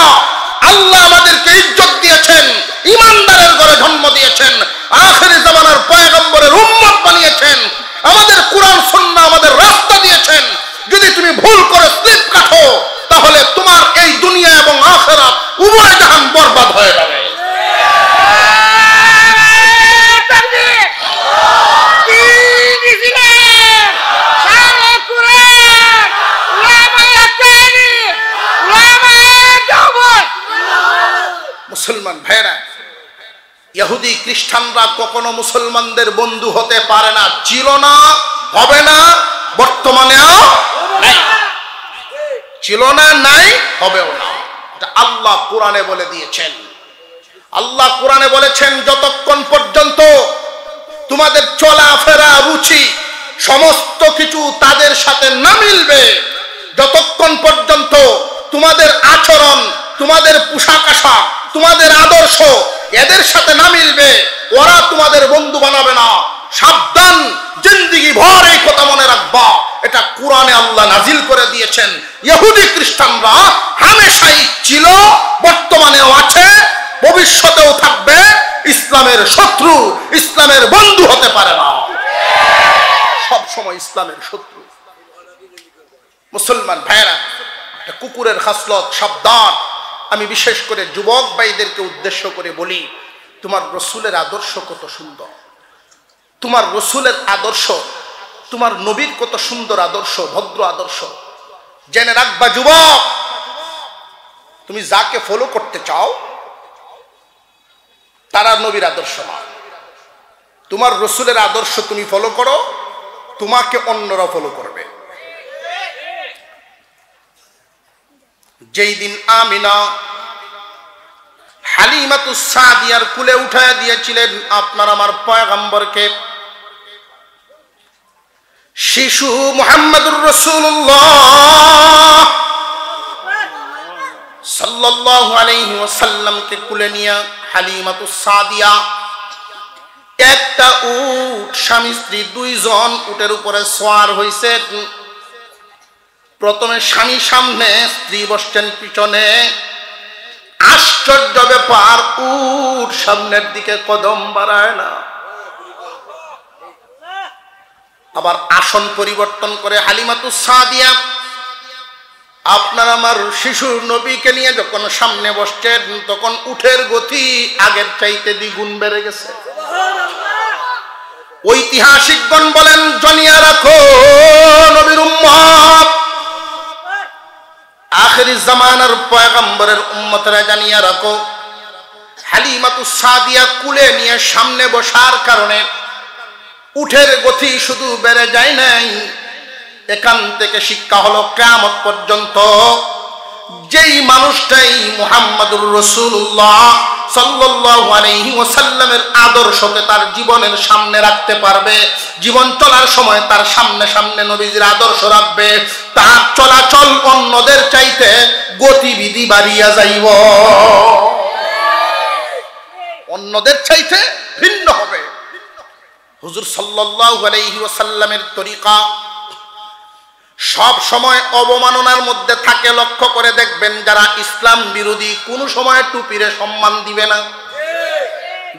[SPEAKER 1] আল্লাহ আমাদেরকে ইজ্জত দিয়েছেন, ইমানদারের ঘরে জন্ম দিয়েছেন, আখিরি জামানার পয়গম্বরের উম্মত বানিয়েছেন, আমাদের কুরআন সুন্নাহ আমাদের রাস্তা দিয়েছেন। যদি তুমি ভুল করে স্লিপ কাটো, তাহলে তোমার এই দুনিয়া এবং আখিরাত উভয় জাহান বরবাদ হয়ে যাবে। মুসলমান ভাইরা, ইহুদি খ্রিস্টানরা কখনো মুসলমানদের বন্ধু হতে পারে না, ছিল না, হবে না, বর্তমানেও নাই। ছিল না, নাই, হবেও না। এটা আল্লাহ কোরআনে বলে দিয়েছেন। আল্লাহ কোরআনে বলেছেন, যতক্ষণ পর্যন্ত তোমাদের চলাফেরা, রুচি সমস্ত কিছু তাদের সাথে না মিলবে, যতক্ষণ পর্যন্ত তোমাদের আচরণ, তোমাদের পোশাক আশাক, তোমাদের আদর্শ এদের সাথে না মিলবে, ওরা তোমাদের বন্ধু বানাবে না। সাবধান, জিন্দেগি ভর এই কথা মনে রাখবা। এটা কোরআনে আল্লাহ নাজিল করে দিয়েছেন। ইহুদি খ্রিস্টানরা হামেশাই ছিল, বর্তমানেও আছে, ভবিষ্যতেও থাকবে। ইসলামের শত্রু, ইসলামের বন্ধু হতে পারে না, সব সময় ইসলামের শত্রু। মুসলমান ভাইরা, কুকুরের খাসলত, সাবধান। আমি বিশেষ করে যুবক ভাইদেরকে উদ্দেশ্য করে বলি, তোমার রসুলের আদর্শ কত সুন্দর, তোমার রসুলের আদর্শ, তোমার নবীর কত সুন্দর আদর্শ, ভদ্র আদর্শ। জেনে রাখবা যুবক, তুমি যাকে ফলো করতে চাও তারা নবীর আদর্শ না। তোমার রসুলের আদর্শ তুমি ফলো করো, তোমাকে অন্যরা ফলো করবে। যেই দিন আমিনা হালিমাতুস সাদিয়ার কুলে উঠায় দিয়েছিলেন আপনার আমার পয়গম্বরকে, শিশু মুহাম্মদুর রাসূলুল্লাহ সাল্লাল্লাহু আলাইহি ওয়াসাল্লামকে কুলে নিয়ে হালিমাতুস সাদিয়া একটা উট, স্বামী স্ত্রী দুইজন উটের উপরে সওয়ার হইছে। প্রথমে স্বামী সামনে, স্ত্রী বসছেন পিছনে। আশ্চর্য ব্যাপার, উট সামনের দিকে কদম বাড়ায় না, আবার আসন পরিবর্তন করে হালিমাতুস সাদিয়া আপনার আমার শিশুর নবীকে নিয়ে যখন সামনে বসছেন, তখন উটের গতি আগের চাইতে দ্বিগুণ বেড়ে গেছে। ঐতিহাসিকগণ বলেন, জানিয়া রাখো নবীর উম্মত, আখিরি জামানার পয়গম্বরের উম্মতরা জানিয়া রাখো, হালিমাতুস সাদিয়া কুলে নিয়ে সামনে বসার কারণে উটের গতি শুধু বেড়ে যায় নাই, এখান থেকে শিক্ষা হলো কিয়ামত পর্যন্ত যেই মানুষটাই মুহাম্মদুর রাসূলুল্লাহ সাল্লাল্লাহু আলাইহি ওয়াসাল্লামের আদর্শকে তার জীবনের সামনে রাখতে পারবে, জীবন চলার সময় তার সামনে সামনে নবীজির আদর্শ রাখবে, তার চলাচল অন্যদের চাইতে গতিবিধি বাড়িয়া যাইব, অন্যদের চাইতে ভিন্ন হবে। হুজুর সাল্লাল্লাহু আলাইহি ওয়াসাল্লামের তরিকা সব সময় অবমাননার মধ্যে থাকে। লক্ষ্য করে দেখবেন, যারা ইসলাম বিরোধী কোন সময় টুপিরে সম্মান দিবে না,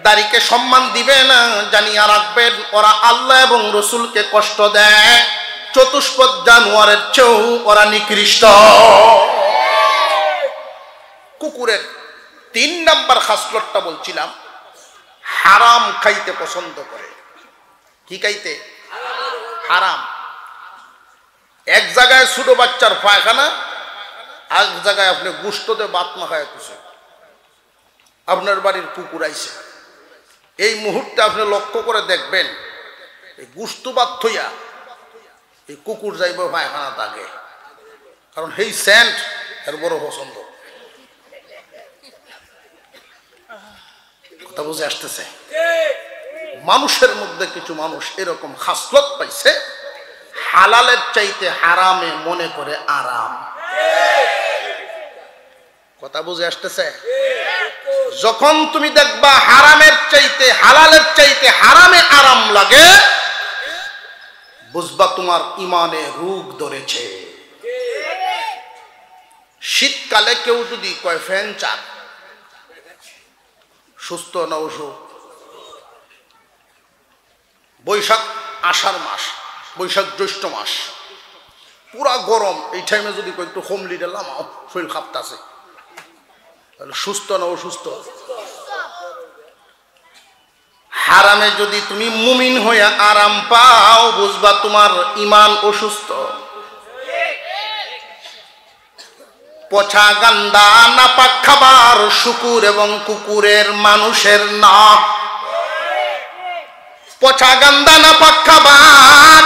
[SPEAKER 1] দাড়িকে সম্মান দিবে না, জানিয়া রাখবেন ওরা আল্লাহ এবং রসুলকে কষ্ট দেয়, চতুষ্পদ জানোয়ারের চেয়েও ওরা নিকৃষ্ট। কুকুরের 3 নাম্বার খাসলতটা বলছিলাম, হারাম খাইতে পছন্দ করে। কি খাইতে? হারাম। এক জায়গায় ছোট বাচ্চার পায়খানা, এক জায়গায় আপনি গুস্ততে বাত মাখায় কিছু, আপনার বাড়ির কুকুর আইছে, এই মুহূর্তে আপনি লক্ষ্য করে দেখবেন, এই গুস্ত বাত থইয়া এই কুকুর যাইব পায়খানা, তাকে কারণ এই সেন্ট এর বড় পছন্দ। কথা বুঝে আসতেছে? মানুষের মধ্যে কিছু মানুষ এরকম খাসলত পাইছে, হালালের চাইতে হারামে মনে করে আরাম। কথা বুঝে আসতেছে? যখন তুমি দেখবা হারামের চাইতে হালালের চাইতে হারামে আরাম লাগে, বুঝবা তোমার ইমানে রোগ ধরেছে। শীতকালে কেউ যদি কয় ফ্যান চান, সুস্থ না অসুখ? বৈশাখ আষাঢ় মাস, বৈশাখ জ্যৈষ্ঠ মাস পুরা গরম, এই টাইমে যদি কয় একটু হোমলি দিলাম, শরীর কাঁপতাছে, তাহলে সুস্থ না অসুস্থ? হারামে যদি তুমি মুমিন হইয়া আরাম পাও, বুঝবা তোমার ইমান অসুস্থ। পচা গান্দা নাপাক খাবার শুকুর এবং কুকুরের মানুষের না। পচা গান্দা নাপাক খাবার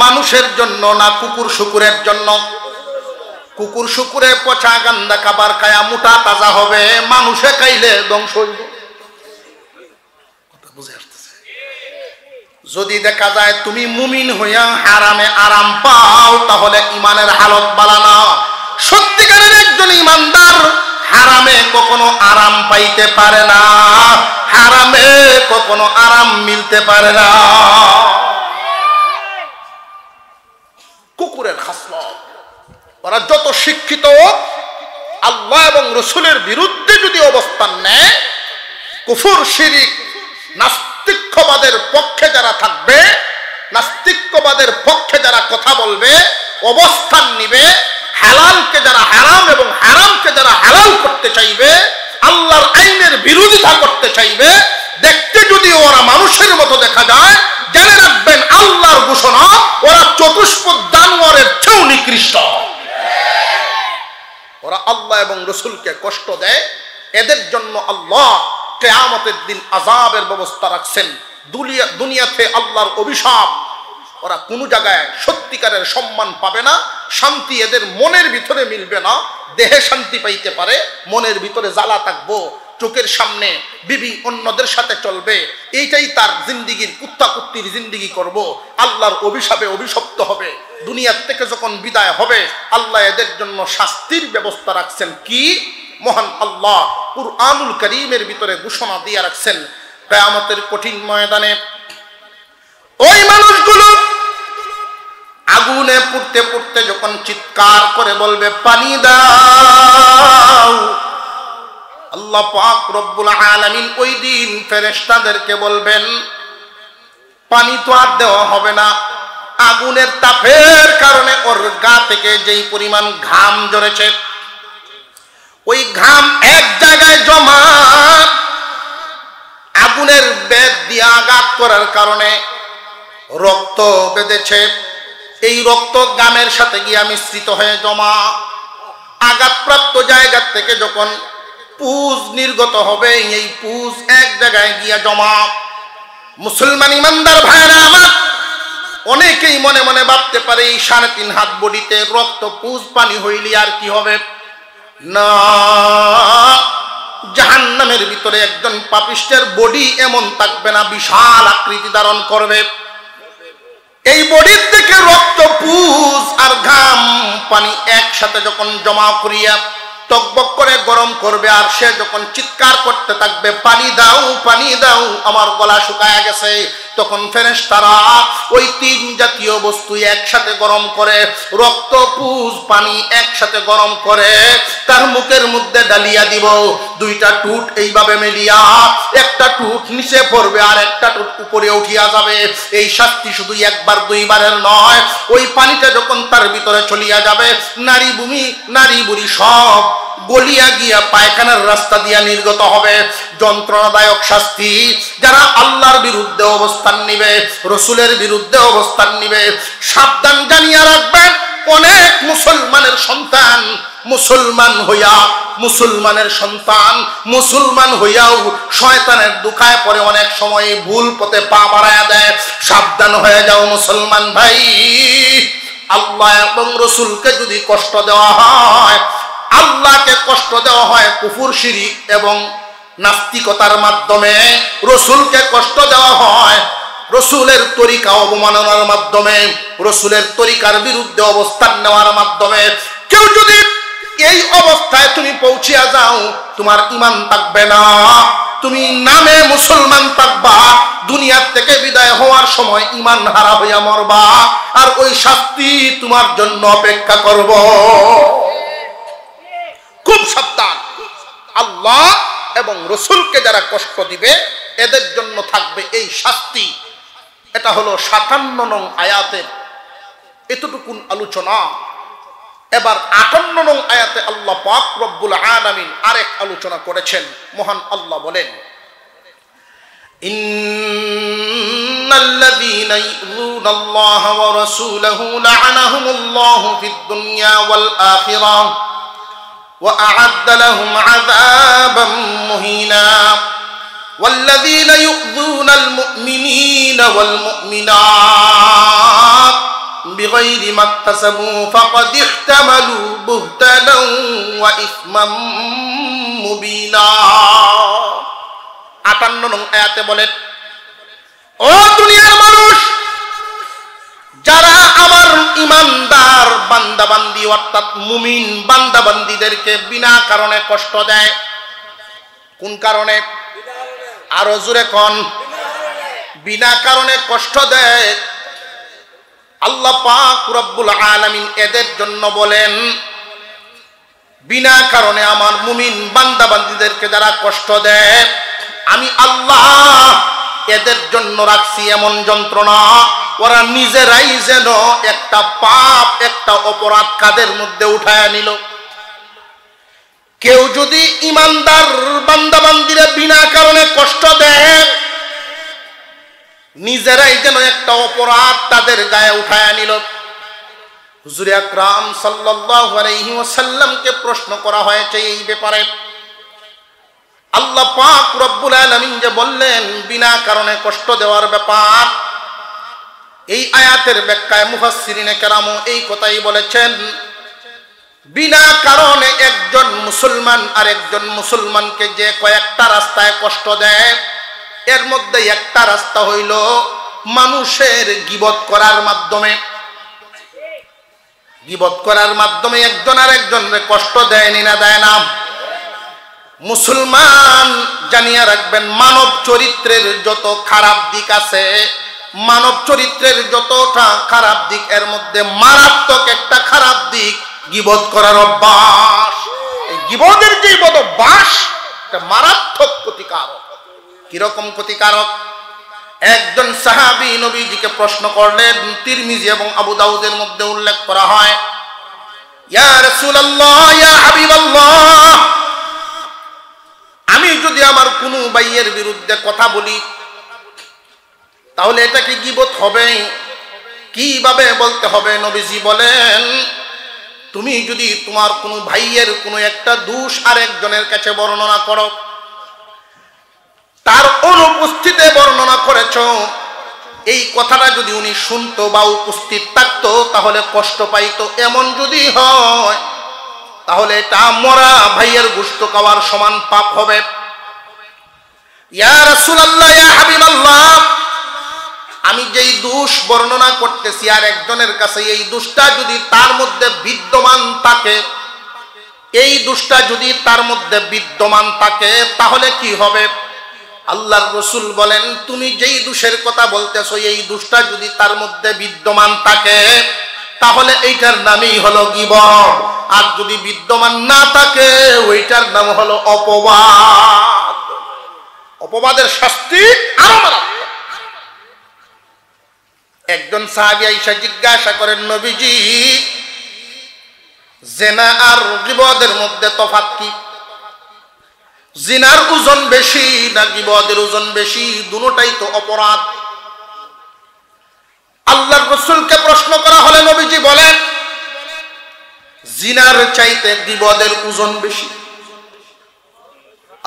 [SPEAKER 1] মানুষের জন্য না, কুকুর শুকুরের জন্য। কুকুর শুকুরে পচা গান্দা খাবার খায়া মোটা তাজা হবে, মানুষে খাইলে ধ্বংস হইব। কথা বুঝে আসতেছে? যদি দেখা যায় তুমি মুমিন হইয়া হারামে আরাম পাও, তাহলে ইমানের হালত বালানা। সত্যিকারের একজন ইমানদার হারামে কখনো আরাম পাইতে পারে না, হারামে কখনো আরাম মিলতে পারে না। কুকুরের খাসলত, ওরা যত শিক্ষিত, আল্লাহ এবং রসুলের বিরুদ্ধে যদি অবস্থান নেয়, কুফর শিরিক নাস্তিক্যবাদের পক্ষে যারা থাকবে, নাস্তিক্যবাদের পক্ষে যারা কথা বলবে, অবস্থান নিবে, হালালকে যারা হারাম এবং হারামকে যারা হালাল করতে চাইবে, আল্লাহর আইনের বিরোধিতা করতে চাইবে, দেখতে যদি ওরা মানুষের মতো দেখা যায়, জেনে রাখবেন আল্লাহর ঘোষণা, ওরা চতুষ্পদ জানোয়ারের চেয়েও নিকৃষ্ট। ওরা আল্লাহ এবং রসুলকে কষ্ট দেয়, এদের জন্য আল্লাহ কিয়ামতের দিন আযাবের ব্যবস্থা রাখছেন। দুনিয়াতে আল্লাহর অভিশাপ, ওরা কোনো জায়গায় সত্যিকারের সম্মান পাবে না, শান্তি এদের মনের ভিতরে মিলবে না। দেহে শান্তি পাইতে পারে, মনের ভিতরে জ্বালা থাকবো, চোখের সামনে বিবি অন্যদের সাথে চলবে, এইটাই তার জিন্দিগির কুত্তাকুত্তির জিন্দিগি করব। আল্লাহর অভিশাপে অভিশপ্ত হবে। দুনিয়ার থেকে যখন বিদায় হবে, আল্লাহ এদের জন্য শাস্তির ব্যবস্থা রাখছেন। কি? মহান আল্লাহ কুরআনুল কারীমের ভিতরে ঘোষণা দিয়ে রাখছেন, কিয়ামতের কঠিন ময়দানে ওই মানুষগুলো আগুনে পুড়তে পুড়তে যখন চিৎকার করে বলবে পানি দাও, আল্লাহ পাক রব্বুল আলামিন ওই দিন ফেরেশতাদেরকে বলবেন পানি তো আর দেওয়া হবে না। আগুনের তাপের কারণে ওর গা থেকে যেই পরিমাণ ঘাম ঝরেছে, ওই ঘাম এক জায়গায় জমা, আগুনের বেদ দিয়ে আঘাত করার কারণে রক্ত বেঁধেছে, এই রক্ত ঘামের সাথে গিয়া মিশ্রিত হয়ে জমা। আঘাতপ্রাপ্ত জায়গা থেকে যখন পুজ নির্গত হবে, এই পুজ এক জায়গায় গিয়া জমা। মুসলমান ইমানদার ভাইরা আমার, অনেকেই মনে মনে ভাবতে পারে এই 3.5 হাত বডিতে রক্ত পুজ পানি হইলি আর কি হবে? না, জাহান্নামের ভিতরে একজন পাপিষ্টের বডি এমন থাকবে না, বিশাল আকৃতি ধারণ করবে। এই বডির থেকে রক্ত পুজ আর ঘাম পানি একসাথে যখন জমা করিয়া টকবক করে গরম করবে, আর সে যখন চিৎকার করতে থাকবে পানি দাও পানি দাও, আমার গলা শুকায় গেছে, তখন ফেরেশতারা ওই 3 জাতীয় বস্তু একসাথে গরম করে, রক্ত পুজ পানি একসাথে গরম করে তার মুখের মধ্যে ডালিয়া দিব। 2টা টুট এইভাবে মিলিয়া, একটা টুট নিচে পড়বে আর একটা টুট উপরে উঠিয়া যাবে। এই শাস্তি শুধু একবার 2বারের নয়। ওই পানিটা যখন তার ভিতরে চলিয়া যাবে, নারী ভূমি নারী বুড়ি সব গলিয়া গিয়া পায়খানার রাস্তা দিয়া নির্গত হবে। যন্ত্রণাদায়ক শাস্তি। যারা আল্লাহর বিরুদ্ধে অবস্থান নিবে, রসুলের বিরুদ্ধে অবস্থান নিবে, সাবধান জানিয়া রাখবেন, অনেক মুসলমানের সন্তান মুসলমানের সন্তান মুসলমান হইয়াও শয়তানের দুখায় পরে অনেক সময় ভুল পথে পা বাড়ায়া দেয়। সাবধান হয়ে যাও মুসলমান ভাই, আল্লাহ এবং রসুলকে যদি কষ্ট দেওয়া হয়, আল্লাহকে কষ্ট দেওয়া হয় কুফর শিরিক এবং নাস্তিকতার মাধ্যমে, রসুলকে কষ্ট দেওয়া হয় রসুলের তরিকা অবমাননার মাধ্যমে, রসুলের তরিকার বিরুদ্ধে অবস্থান নেওয়ার মাধ্যমে। কেউ যদি এই অবস্থায় তুমি পৌঁছিয়া যাও, তোমার ঈমান থাকবে না, তুমি নামে মুসলমান থাকবা, দুনিয়ার থেকে বিদায় হওয়ার সময় ঈমান হারা হইয়া মরবা, আর ওই শাস্তি তোমার জন্য অপেক্ষা করব। খুব সাবধান। আল্লাহ এবং রসুলকে যারা কষ্ট দিবে এদের জন্য থাকবে এই শাস্তি। এটা হলো 57 নং আয়াতের এতটুকুন আলোচনা। এবার 58 নং আয়াতে আল্লাহ পাক রব্বুল আলামিন আরেক আলোচনা করেছেন। মহান আল্লাহ বলেন, ইন্নাল্লাযীনা ইউযুনাল্লাহা ওয়া রাসূলাহু লা'আনাহুমুল্লাহু ফিদ দুনিয়া ওয়াল আখিরাহ ওয়া আ'আদ্দা লাহুম আযাবাম মুহিনা ওয়াল্লাযীনা ইউযুনাল মুমিনিনা ওয়াল মুমিনাত বিগাইরি মাকতাসাবু ফাকাদ ইহতামালু বুহতানান ওয়া ইসমান মুবিনা। 58 নং আয়াতে বলেন, ও দুনিয়ার মানুষ, যারা আমার ঈমানদার বান্দাবান্দি অর্থাৎ মুমিন বান্দাবান্দিদেরকে বিনা কারণে কষ্ট দেয়। কোন কারণে? আরো জোরে কোন? বিনা কারণে কষ্ট দেয়। আল্লাহ পাক রব্বুল আলামিন এদের জন্য বলেন, বিনা কারণে আমার মুমিন বান্দাবান্দিদেরকে যারা কষ্ট দেয়, আমি আল্লাহ এদের জন্য রাখছি এমন যন্ত্রণা, ওরা নিজেরাই যেন একটা পাপ, একটা অপরাধ কাদের মধ্যে উঠায় নিল। কেউ যদি ঈমানদার বান্দাবান্দিরা বিনা কারণে কষ্ট দেয়, নিজেরাই যেন একটা অপরাধ তাদের গায়ে উঠায় নিল। হুজুর আকরাম সাল্লাল্লাহু আলাইহি ওয়াসাল্লামকে প্রশ্ন করা হয়েছে এই ব্যাপারে। আল্লাহ পাক রব্বুল আলামিন যে বললেন বিনা কারণে কষ্ট দেওয়ার ব্যাপার, এই আয়াতের ব্যাখ্যায় মুফাসসিরিনে কেরাম এই কথাই বলেছেন, বিনা কারণে একজন মুসলমান আরেকজন মুসলমানকে যে কয়েকটা রাস্তায় কষ্ট দেয়, এর মধ্যে একটা রাস্তা হইল মানুষের গীবত করার মাধ্যমে। গীবত করার মাধ্যমে একজন আরেকজনকে কষ্ট দেয়নি না দেয় না? মুসলমান জানিয়া রাখবেন, মানব চরিত্রের যত খারাপ দিক আছে, মানব চরিত্রের যতটা খারাপ দিক, এর মধ্যে মারাত্মক একটা খারাপ দিক গীবত করার অভ্যাস। এই গীবতের যে অভ্যাস এটা মারাত্মক ক্ষতিকারক। কিরকম ক্ষতিকারক? একজন সাহাবী নবীজিকে প্রশ্ন করলেন, তিরমিজি এবং আবু দাউদের মধ্যে উল্লেখ করা হয়, ইয়া রাসূলুল্লাহ, ইয়া হাবিবাল্লাহ, আমি যদি আমার কোনো ভাইয়ের বিরুদ্ধে কথা বলি তাহলে এটা কি গীবত হবে? কিভাবে বলতে হবে? নবীজি বলেন, তুমি যদি তোমার কোনো ভাইয়ের কোনো একটা দোষ আরেকজনের কাছে বর্ণনা করো, তার অনুপস্থিতিতে বর্ণনা করেছো, এই কথাটা যদি উনি শুনতো বা উপস্থিত থাকতো তাহলে কষ্ট পাইতো, এমন যদি হয় তাহলে এটা মরা ভাইয়ের গোশত খাওয়ার সমান পাপ হবে। ইয়া রাসূলুল্লাহ, ইয়া হাবিবাল্লাহ, আমি যেই দোষ বর্ণনা করতেছি আর একজনের কাছে এই দোষটা যদি তার মধ্যে বিদ্যমান থাকে, এই দোষটা যদি তার মধ্যে বিদ্যমান থাকে তাহলে কি হবে? আল্লাহর রাসূল বলেন, তুমি যেই দোষের কথা বলতেছো এই দোষটা যদি তার মধ্যে বিদ্যমান থাকে তাহলে এইটার নামই হলো গীবত, আর যদি বিদ্যমান না থাকে ওইটার নাম হলো অপবাদ। অপবাদের শাস্তি আরো মারাত্মক। একজন সাহাবী আয়েশা জিজ্ঞাসা করেন, নবীজি, জিনা আর গীবতের মধ্যে তফাৎ কি? জিনার ওজন বেশি না গীবতের ওজন বেশি? দুটোটাই তো অপরাধ। আল্লাহর রাসূলকে প্রশ্ন করা হলে নবীজি বলেন, জিনার চাইতে গীবতের ওজন বেশি।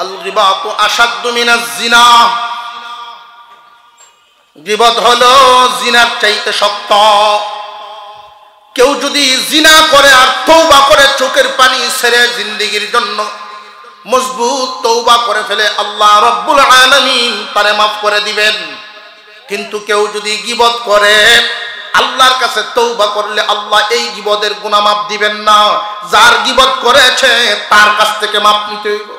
[SPEAKER 1] আল গীবাতু আশাদ্দু মিনাজ জিনা, গীবত হলো জিনার চাইতে শক্ত। কেউ যদি জিনা করে আর তওবা করে চোখের পানি ছেড়ে জিন্দেগীর জন্য মজবুত তওবা করে ফেলে, আল্লাহ রব্বুল আলামিন তারে মাফ করে দিবেন। কিন্তু কেউ যদি গীবত করে, আল্লাহর কাছে তওবা করলে আল্লাহ এই গীবতের গুনাহ মাফ দিবেন না। যার গীবত করেছে তার কাছ থেকে মাফ নিতে হইব।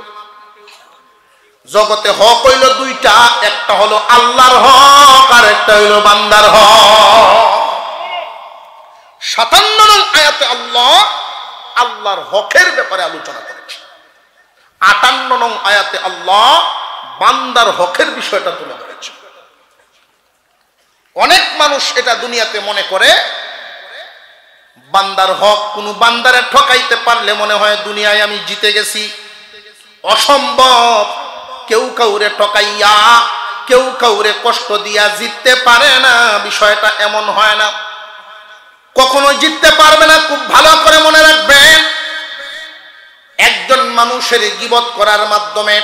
[SPEAKER 1] জগতে হক হইল দুইটা, একটা হলো আল্লাহর হক আর একটা হইল বান্দার হক। 57 নং আয়াতে আল্লাহ আল্লাহর হকের ব্যাপারে আলোচনা করেছে। 58 নং আয়াতে আল্লাহ বান্দার হকের বিষয়টা তুলে ধরেছে। অনেক মানুষ এটা দুনিয়াতে মনে করে বান্দার হক, কোন বান্দারে ঠকাইতে পারলে মনে হয় দুনিয়ায় আমি জিতে গেছি। অসম্ভব। কেউ কাউরে ঠকাইয়া, কেউ কাউরে কষ্ট দিয়া জিততে পারে না। বিষয়টা এমন হয় না, কখনো জিততে পারবে না। খুব ভালো করে মনে রাখবেন, একজন মানুষের গীবত করার মাধ্যমে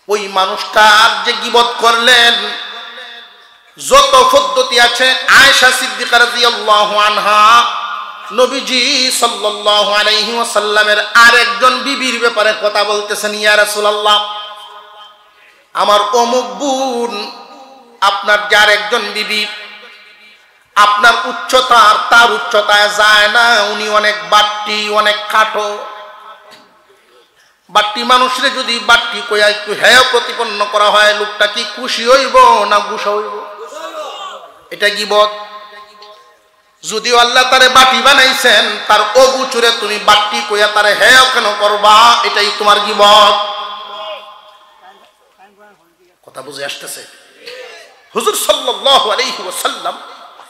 [SPEAKER 1] ওই মানুষটার যে গীবত করলেন যত পদ্ধতি আছে, আয়েশা সিদ্দিকা রাদিয়াল্লাহু আনহা নবীজি সাল্লাল্লাহু আলাইহি ওয়াসাল্লামের আরেকজন বিবির ব্যাপারে কথা বলতেছেন, ইয়া রাসূলুল্লাহ, আমার অমুক বোন, আপনার যার একজন বিবি, আপনার উচ্চতা আর তার উচ্চতায় যায় না, উনি অনেক বাট্টি, অনেক খাটো। বাট্টি মানুষরে যদি বাট্টি কইয়া একটু হেয় প্রতিপন্ন করা হয়, লোকটা কি খুশি হইব না গুসা হইব? এটা গীবত। যদিও আল্লাহ তারে বাটি বানাইছেন, তার অগুচুরে তুমি বাট্টি কইয়া তারে হেয় কেন করবা? এটাই তোমার গীবত। কথা বুঝে আসতেছে? হুজুর সাল্লাল্লাহু আলাইহি ওয়াসাল্লাম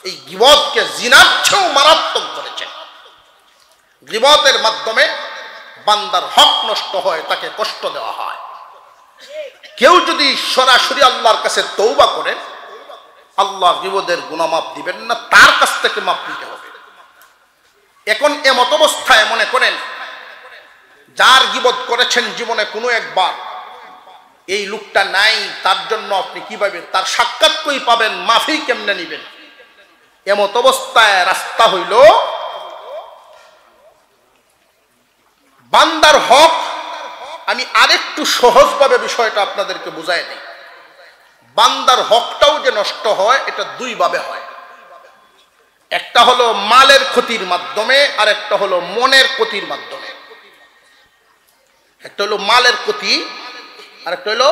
[SPEAKER 1] এই গীবতকে জিনার চেয়েও মারাত্মক করেছেন। গীবতের মাধ্যমে বান্দার হক নষ্ট হয়, তাকে কষ্ট দেওয়া হয়। কেউ যদি সরাসরি আল্লাহর কাছে তওবা করে, আল্লাহ গীবতের গুনাহ মাফ দিবেন না, তার কাছ থেকে মাফ নিতে হবে। এখন এমত অবস্থায় মনে করেন যার গীবত করেছেন জীবনে কোনো একবার, এই লোকটা নাই, তার জন্য আপনি কিভাবে তার সাক্ষাৎ কই পাবেন, মাফি কেমনে নিবেন? এমত অবস্থায় রাস্তা হইল বান্দার হক। আমি আরেকটু সহজভাবে বিষয়টা আপনাদেরকে বুঝাই দিই। বান্দার হকটাও যে নষ্ট হয়, এটা দুই ভাবে হয়। একটা হলো মালের ক্ষতির মাধ্যমে, আর একটা হলো মনের ক্ষতির মাধ্যমে। একটা হলো মালের ক্ষতি, আর একটা হলো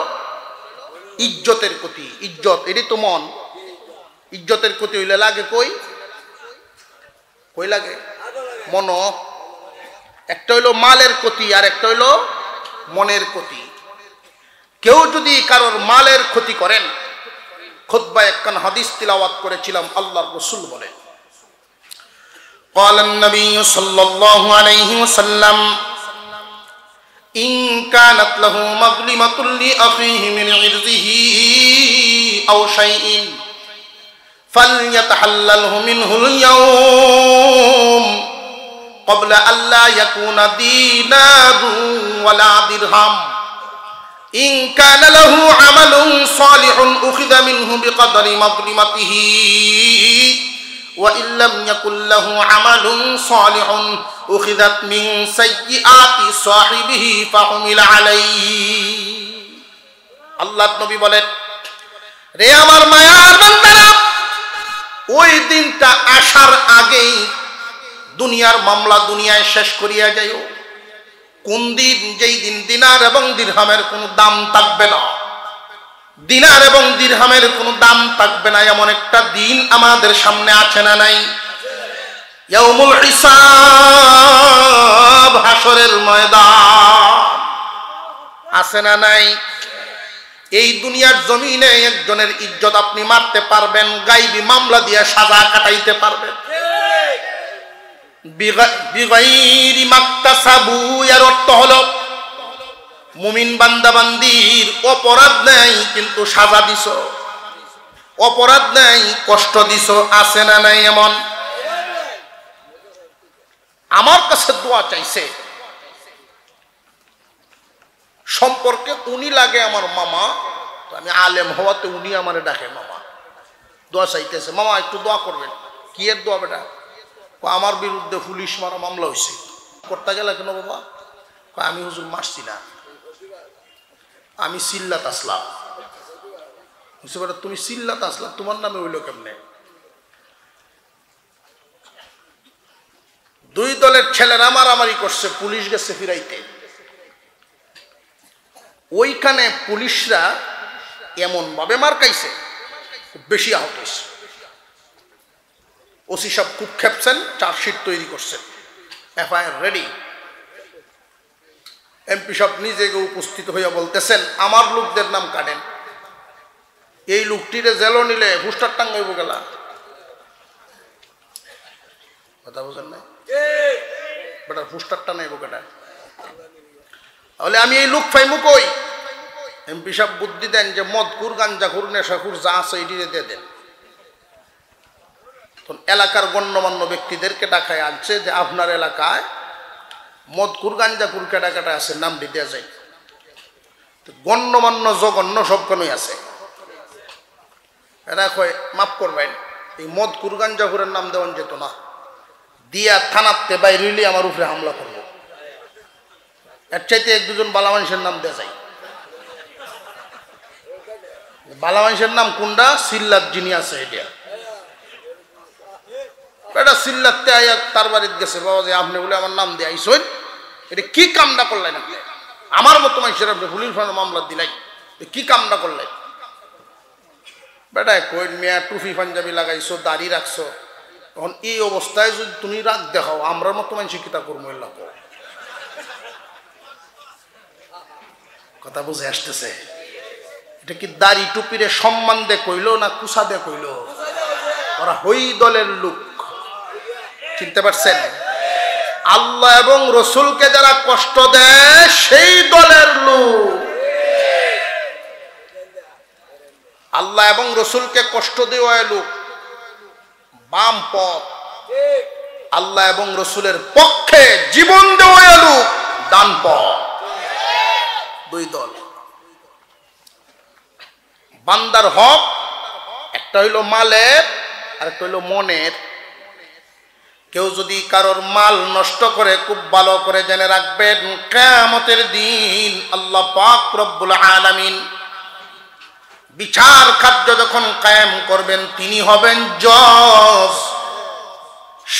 [SPEAKER 1] ইজ্জতের ক্ষতি। ইজ্জত এটাই তো মন। ইজ্জতের ক্ষতি হইলে লাগে কই? কই লাগে? মন। একটা হইলো মালের ক্ষতি, আর একটা হইলো মনের ক্ষতি। কেউ যদি কারোর মালের ক্ষতি করেন, খুতবায় একখান হাদিস তিলাওয়াত করেছিলাম, আল্লাহর রাসূল বলেন, قال النبي صلى الله عليه وسلم إن كانت له مظلمة لأخيه من عرضه أو شيء فليتحلله منه اليوم قبل أن لا يكون دينار ولا درهم إن كان له عمل صالح أخذ منه بقدر مظلمته وإن لم يكن له عمل صالح أخذت من سيئات صاحبه فحمل عليه। আল্লাহর নবী বলেন, রে আমার মায়ার বান্দারা, ওই দিনটা আসার আগেই দুনিয়ার মামলা দুনিয়ায় শেষ করিয়া যাইও। কোন দিন? যেই দিন দিনার এবং দিরহামের কোনো দাম থাকবে না। দিনার এবং দিরহামের কোনো দাম থাকবে না, এমন একটা দিন আমাদের সামনে আছে না নাই? ইয়াউমুল হিসাব, হাসরের ময়দান আছে না নাই? এই দুনিয়ার জমিনে একজনের ইজ্জত আপনি মারতে পারবেন, গায়বী মামলা দিয়ে সাজা কাটাইতে পারবেন। বিগাইরি মাকতাসাবু, এর অর্থ হলো মুমিন বান্দা বান্দির অপরাধ নাই কিন্তু সাজা দিছ, অপরাধ নাই কষ্ট দিছ, আছে না নাই? এমন আমার কাছে দোয়া চাইছে, সম্পর্কে উনি লাগে আমার মামা, আমি আলেম হওয়াতে উনি আমারে ডাকে মামা। দোয়া চাইতেছে, মামা একটু দোয়া করবেন। কি এর দোয়া বেটা? আমার বিরুদ্ধে পুলিশ মারা মামলা হয়েছে। করতে গেলে কেন বাবা? আমি হুজুর মারছি না, আমি সিল্লাত আসলাম। তুমি সিল্লাত আসলাম, তোমার নামে হইল কেমনে? দুই দলের ছেলেরা মারামারি করছে, পুলিশ গেছে ফিরাইতে। ওইখানে পুলিশরা এমন ভাবে মার খাইছে, খুব বেশি আহত হয়েছে। ওসি সাহেব খুব খেপছেন, চার্জশিট তৈরি করছেন, এফআইআর রেডি। এমপি সাহেব নিজে উপস্থিত হইয়া বলতেছেন, আমার লোকদের নাম কাটেন, এই লোকটিরে জেলও নিলে হুস্টার টাঙ্গাইব গেলা। কথা বুঝেন না? বেটা হুস্টারটা নেইব কেটা? তাহলে আমি এই লোক পাইমু কই? এমপি সাহেব বুদ্ধি দেন যে মদকুর, গাঞ্জাখুর, নেশাখুর যা আছে এটিরে দিয়ে দেন। এলাকার গণ্যমান্য ব্যক্তিদেরকে ডাকায় আনছে যে আপনার এলাকায় মদকুর, গাঞ্জাখুর কেটা কেটা আছে, নাম দিতে যায়। গণ্যমান্য জঘন্য সবখানেই আছে। এরা কয় মাফ করবেন, এই মদকুর, গাঞ্জাখুরের নাম দেওয়ান যেত না, দিয়া থানাতে বাইরে আমার উপরে হামলা করবো। এর চাইতে এক দুজন বালা মানুষের নাম দেওয়া যায়। বালা মানুষের নাম কোনটা? সিল্লাত যিনি আছে এটা। এটা সিল্লাতে আয়া তার বাড়িতে গেছে, বাবা যে আপনি বলে আমার নাম দিয়ে আইসেন, এটা কি কামটা করলেন আপনি? আমার মতো মানুষের আপনি পুলিশ মামলা দিলাই, কি কামটা করলেন? বেটা কই মিয়া টুপি পাঞ্জাবি লাগাইছো, দাড়ি রাখছো, তখন এই অবস্থায় যদি তুমি রাগ দেখাও, আমরা মতো মানুষ কিতা করবো? কথা বুঝে আসতেছে? এটা কি দাড়ি টুপিরে সম্মান দে কইলো না কুসা দে কইলো? ওরা ওই দলের লোক, চিনতে পারছেন? আল্লাহ এবং রসুলকে যারা কষ্ট দেয় সেই দলের লোক। আল্লাহ এবং রসুলকে কষ্ট দেওয়া লোক বাম পথ, আল্লাহ এবং রসুলের পক্ষে জীবন দেওয়া লোক ডান পথ। দুই দল। বান্দার হক একটা হইল মালের, আর একটা হইল মনের। কেউ যদি কারোর মাল নষ্ট করে, খুব ভালো করে জেনে রাখবেন, কিয়ামতের দিন আল্লাহ পাক রব্বুল আলামিন বিচার কার্য যখন কায়েম করবেন, তিনি হবেন জজ,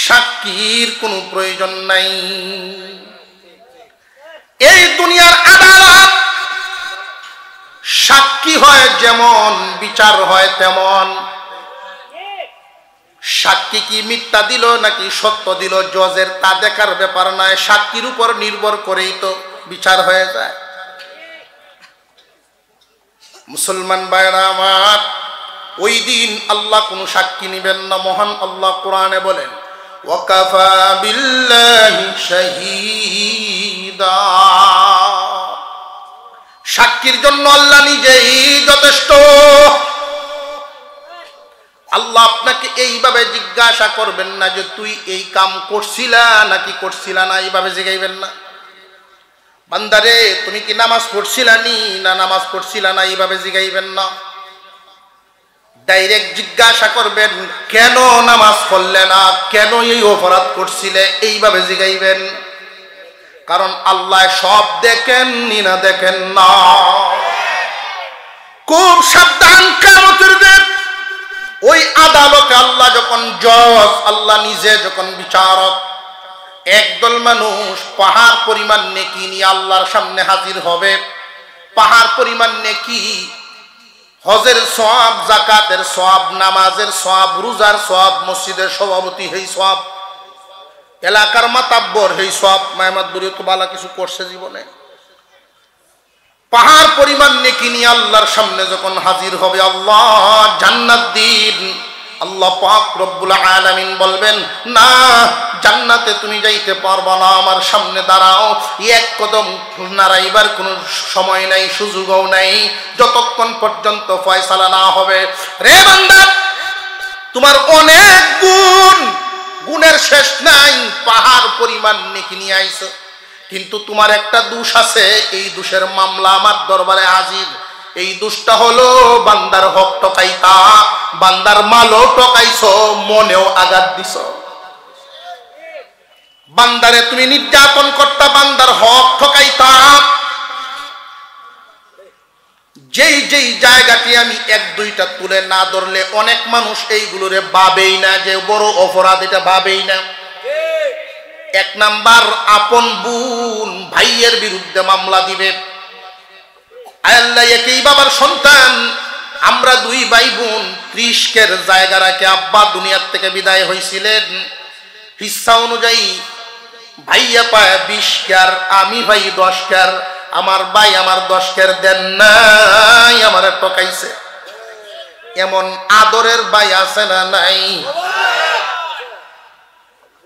[SPEAKER 1] সাক্ষীর কোনো প্রয়োজন নাই। এই দুনিয়ার আদালত সাক্ষী হয় যেমন, বিচার হয় তেমন। সাক্ষী কি মিথ্যা দিল নাকি সত্য দিল জজের তা দেখার ব্যাপার নয়, সাক্ষীর উপর নির্ভর করেই তো বিচার হয়ে যায়। মুসলমান ভাইরা আমার, ওই দিন আল্লাহ কোন সাক্ষী নিবেন না। মহান আল্লাহ কোরআনে বলেন, ওয়াকাফা বিল্লাহি শাহীদা। সাক্ষীর জন্য আল্লাহ নিজেই যথেষ্ট। আল্লাহ আপনাকে এইভাবে জিজ্ঞাসা করবেন না যে তুই এই কাম করছিলা নাকি করছিলা না, এইভাবে জিগাইবেন না। বান্দারে তুমি কি নামাজ পড়ছিলা নি না নামাজ পড়ছিলা না, এইভাবে জিগাইবেন না। ডাইরেক্ট জিজ্ঞাসা করবেন, কেন নামাজ পড়লে না, কেন এই অপরাধ করছিলে, এইভাবে জিগাইবেন। কারণ আল্লাহ সব দেখেন নি না দেখেন না। খুব সাবধান, কিয়ামতের দিন ওই আদালতে আল্লাহ যখন জজ, আল্লাহ নিজে যখন বিচারক, একদল মানুষ পাহাড় পরিমাণ নেকি নিয়ে আল্লাহর সামনে হাজির হবে। পাহাড় পরিমাণ নেকি, হজের সওয়াব, যাকাতের সওয়াব, নামাজের সওয়াব, রোজার সওয়াব, মসজিদের সভাপতি সেই সওয়াব, এলাকার মাতাব্বর সেই সওয়াব। মাহমুদপুরে তো ভালো কিছু করছে জীবনে। পাহাড় পরিমাণ নেকি নিয়ে আল্লাহর সামনে যখন হাজির হবে, আল্লাহ জান্নাত দিন। আল্লাহ পাক রব্বুল আলামিন বলবেন, না জান্নাতে তুমি যাইতে পারবা না, আমার সামনে দাঁড়াও। এক কদম নাড়াইবার কোনো সময় নাই, সুযোগও নাই, যতক্ষণ পর্যন্ত ফয়সালা না হবে। রে বান্দা, তোমার অনেক গুণ, গুণের শেষ নাই, পাহাড় পরিমাণ নেকি নিয়ে আইছো, কিন্তু তোমার একটা দোষ আছে। এই দোষের মামলা আমার দরবারে হাজির। এই দোষটা হলো বান্দার হক টকাইতা, বান্দার মালও টকাইছো, মনেও আঘাত দিছো। বান্দারে তুমি নির্যাতন করতা, বান্দার হক ঠকাইতা। যেই যেই জায়গাটি আমি এক দুইটা তুলে না ধরলে অনেক মানুষ এইগুলোরে ভাবেই না যে বড় অপরাধ, এটা ভাবেই না। এক নাম্বার, আপন বোন ভাইয়ের বিরুদ্ধে মামলা দিবে। আল্লাহ একই বাবার সন্তান, আমরা দুই ভাই বোন, 30 কের জায়গা রাখে আব্বা দুনিয়ার থেকে বিদায় হয়েছিলেন। হিস্সা অনুযায়ী ভাইয়া পায় 20 কের, আমি ভাই 10 কের। আমার ভাই আমার 10 কের দেন নাই, আমার টকাইছে। এমন আদরের ভাই আছে না নাই?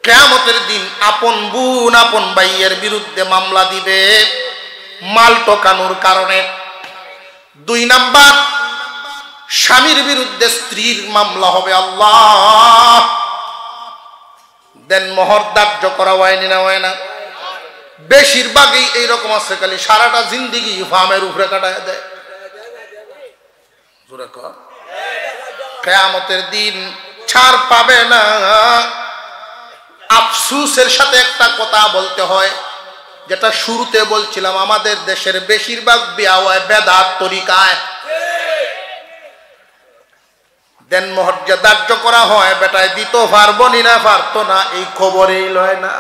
[SPEAKER 1] কিয়ামতের দিন আপন বোন আপন ভাইয়ের বিরুদ্ধে মামলা দিবে মাল টকানোর কারণে। 2 নাম্বার, স্বামীর বিরুদ্ধে স্ত্রীর মামলা হবে। আল্লাহ দেন মোহর ধার্য করা হয়নি না হয় না? বেশিরভাগই এইরকম আছে, খালি সারাটা জিন্দিগি ফার্মের উপরে কাটায় দেয়। কিয়ামতের দিন ছাড় পাবে না। আফসোসের সাথে একটা কথা বলতে হয়, যেটা শুরুতে বলছিলাম, আমাদের দেশের বেশিরভাগ বিয়া হয় বেদাত তরিকায়। দেন মোহর যে ধার্য করা হয়, বেটায় দিত পারবো নি না পারতো না, এই খবরেই লয় না।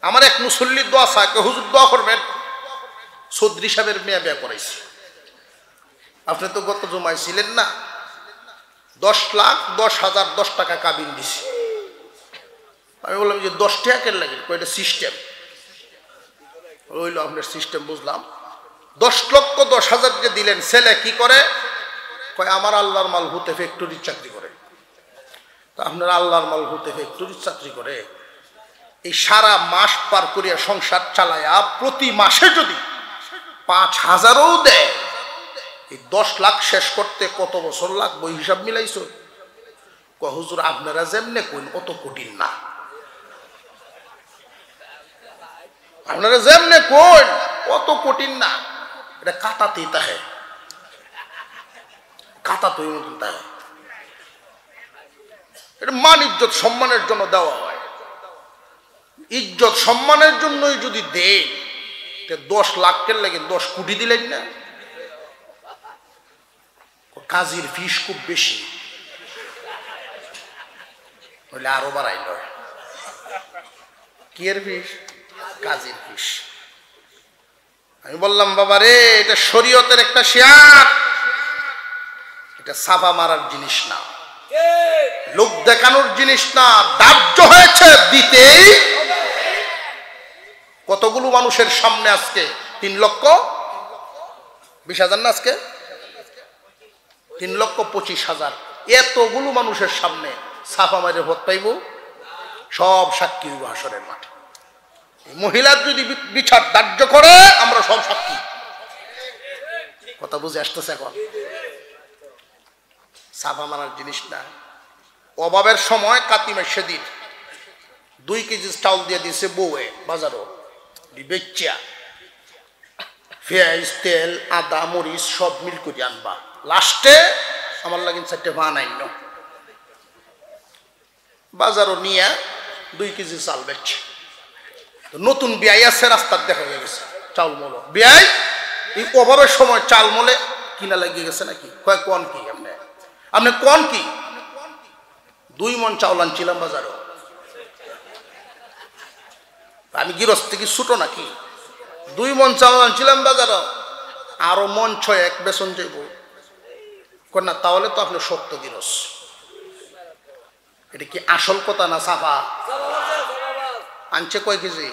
[SPEAKER 1] আমার এক মুসল্লি দোয়া চাকে, হুজুর দোয়া করবেন, চৌধুরী সাহেবের মেয়ে বিয়ে করাইছি। আপনি তো গত জমায় ছিলেন না, 10,10,010 টাকা কাবিন দিছি। আমি বললাম যে 10 টাকা কেন লাগে? এটা সিস্টেম রইল, আপনার সিস্টেম বুঝলাম। 10,10,000 যে দিলেন, ছেলে কি করে? কয় আমার আল্লাহর মাল হতে ফ্যাক্টরির চাকরি করে। তো আপনার আল্লাহর মাল হতে ফ্যাক্টরির চাকরি করে, এই সারা মাস পার করিয়া সংসার চালায়া প্রতি মাসে যদি 5,000ও দেয়, এই 10 লাখ শেষ করতে কত বছর লাগবে হিসাব মিলাইছো? হুজুর আপনারা যেমনে কইন অত কঠিন না, আপনারা যেমনে কইন অত কঠিন না, এটা কাটাতেই তাহে, কাটাতেই মতন তাহে। এটা মান ইজ্জত সম্মানের জন্য দেওয়া হয়। ইজ্জত সম্মানের জন্যই যদি দেয়, 10 লাখের লাগে 10 কোটি দিলেন না। কাজীর ফিস খুব বেশি হইলে আরো বাড়াইল। কি এর ফিস? কাজীর ফিস। আমি বললাম বাবা রে, এটা শরীয়তের একটা শিয়ার, এটা ছাপা মারার জিনিস না, লোক দেখানোর জিনিস না। ধার্য হয়েছে দিতেই। কতগুলো মানুষের সামনে আজকে 3,20,000 না, আজকে 3,25,000, এতগুলো মানুষের সামনে ছাপা মারে ভোট পাইব, সব সাক্ষী হইব হাসরের মাঠে। মহিলার যদি বিচার ধার্য করে, আমরা সব সাক্ষী। কথা বুঝে আসতেছে এখন? ছাপা মারার জিনিস না। অভাবের সময় কাতিমের সেদিন 2 কেজি চাউল দিয়ে দিয়েছে বউয়ে বাজারও, বেচ্চা পেঁয়াজ তেল আদা মরিচ সব মিল করে আনবা। লাস্টে আমার লাগিন 4টে ভান আইন, বাজারও নিয়ে 2 কেজি চাল বেচছে। নতুন বিয়াই আছে, রাস্তার দেখা হয়ে গেছে চাউল মলো। বিয়াই এই অভাবের সময় চাল মলে কিনা লাগিয়ে গেছে নাকি? কয় কোন কি? আপনি কোন কি? 2 মণ চাউল আনছিলাম বাজারও। আমি গৃহস্থ কি ছোট নাকি? 2 মণ চাউল আনছিলাম বাজারও, আরো মন 6 বেসন যাইব না, তাহলে তো আপনি শক্ত গৃহস্থ। এটা কি আসল কথা না সাফা? আনছে কয় কেজি?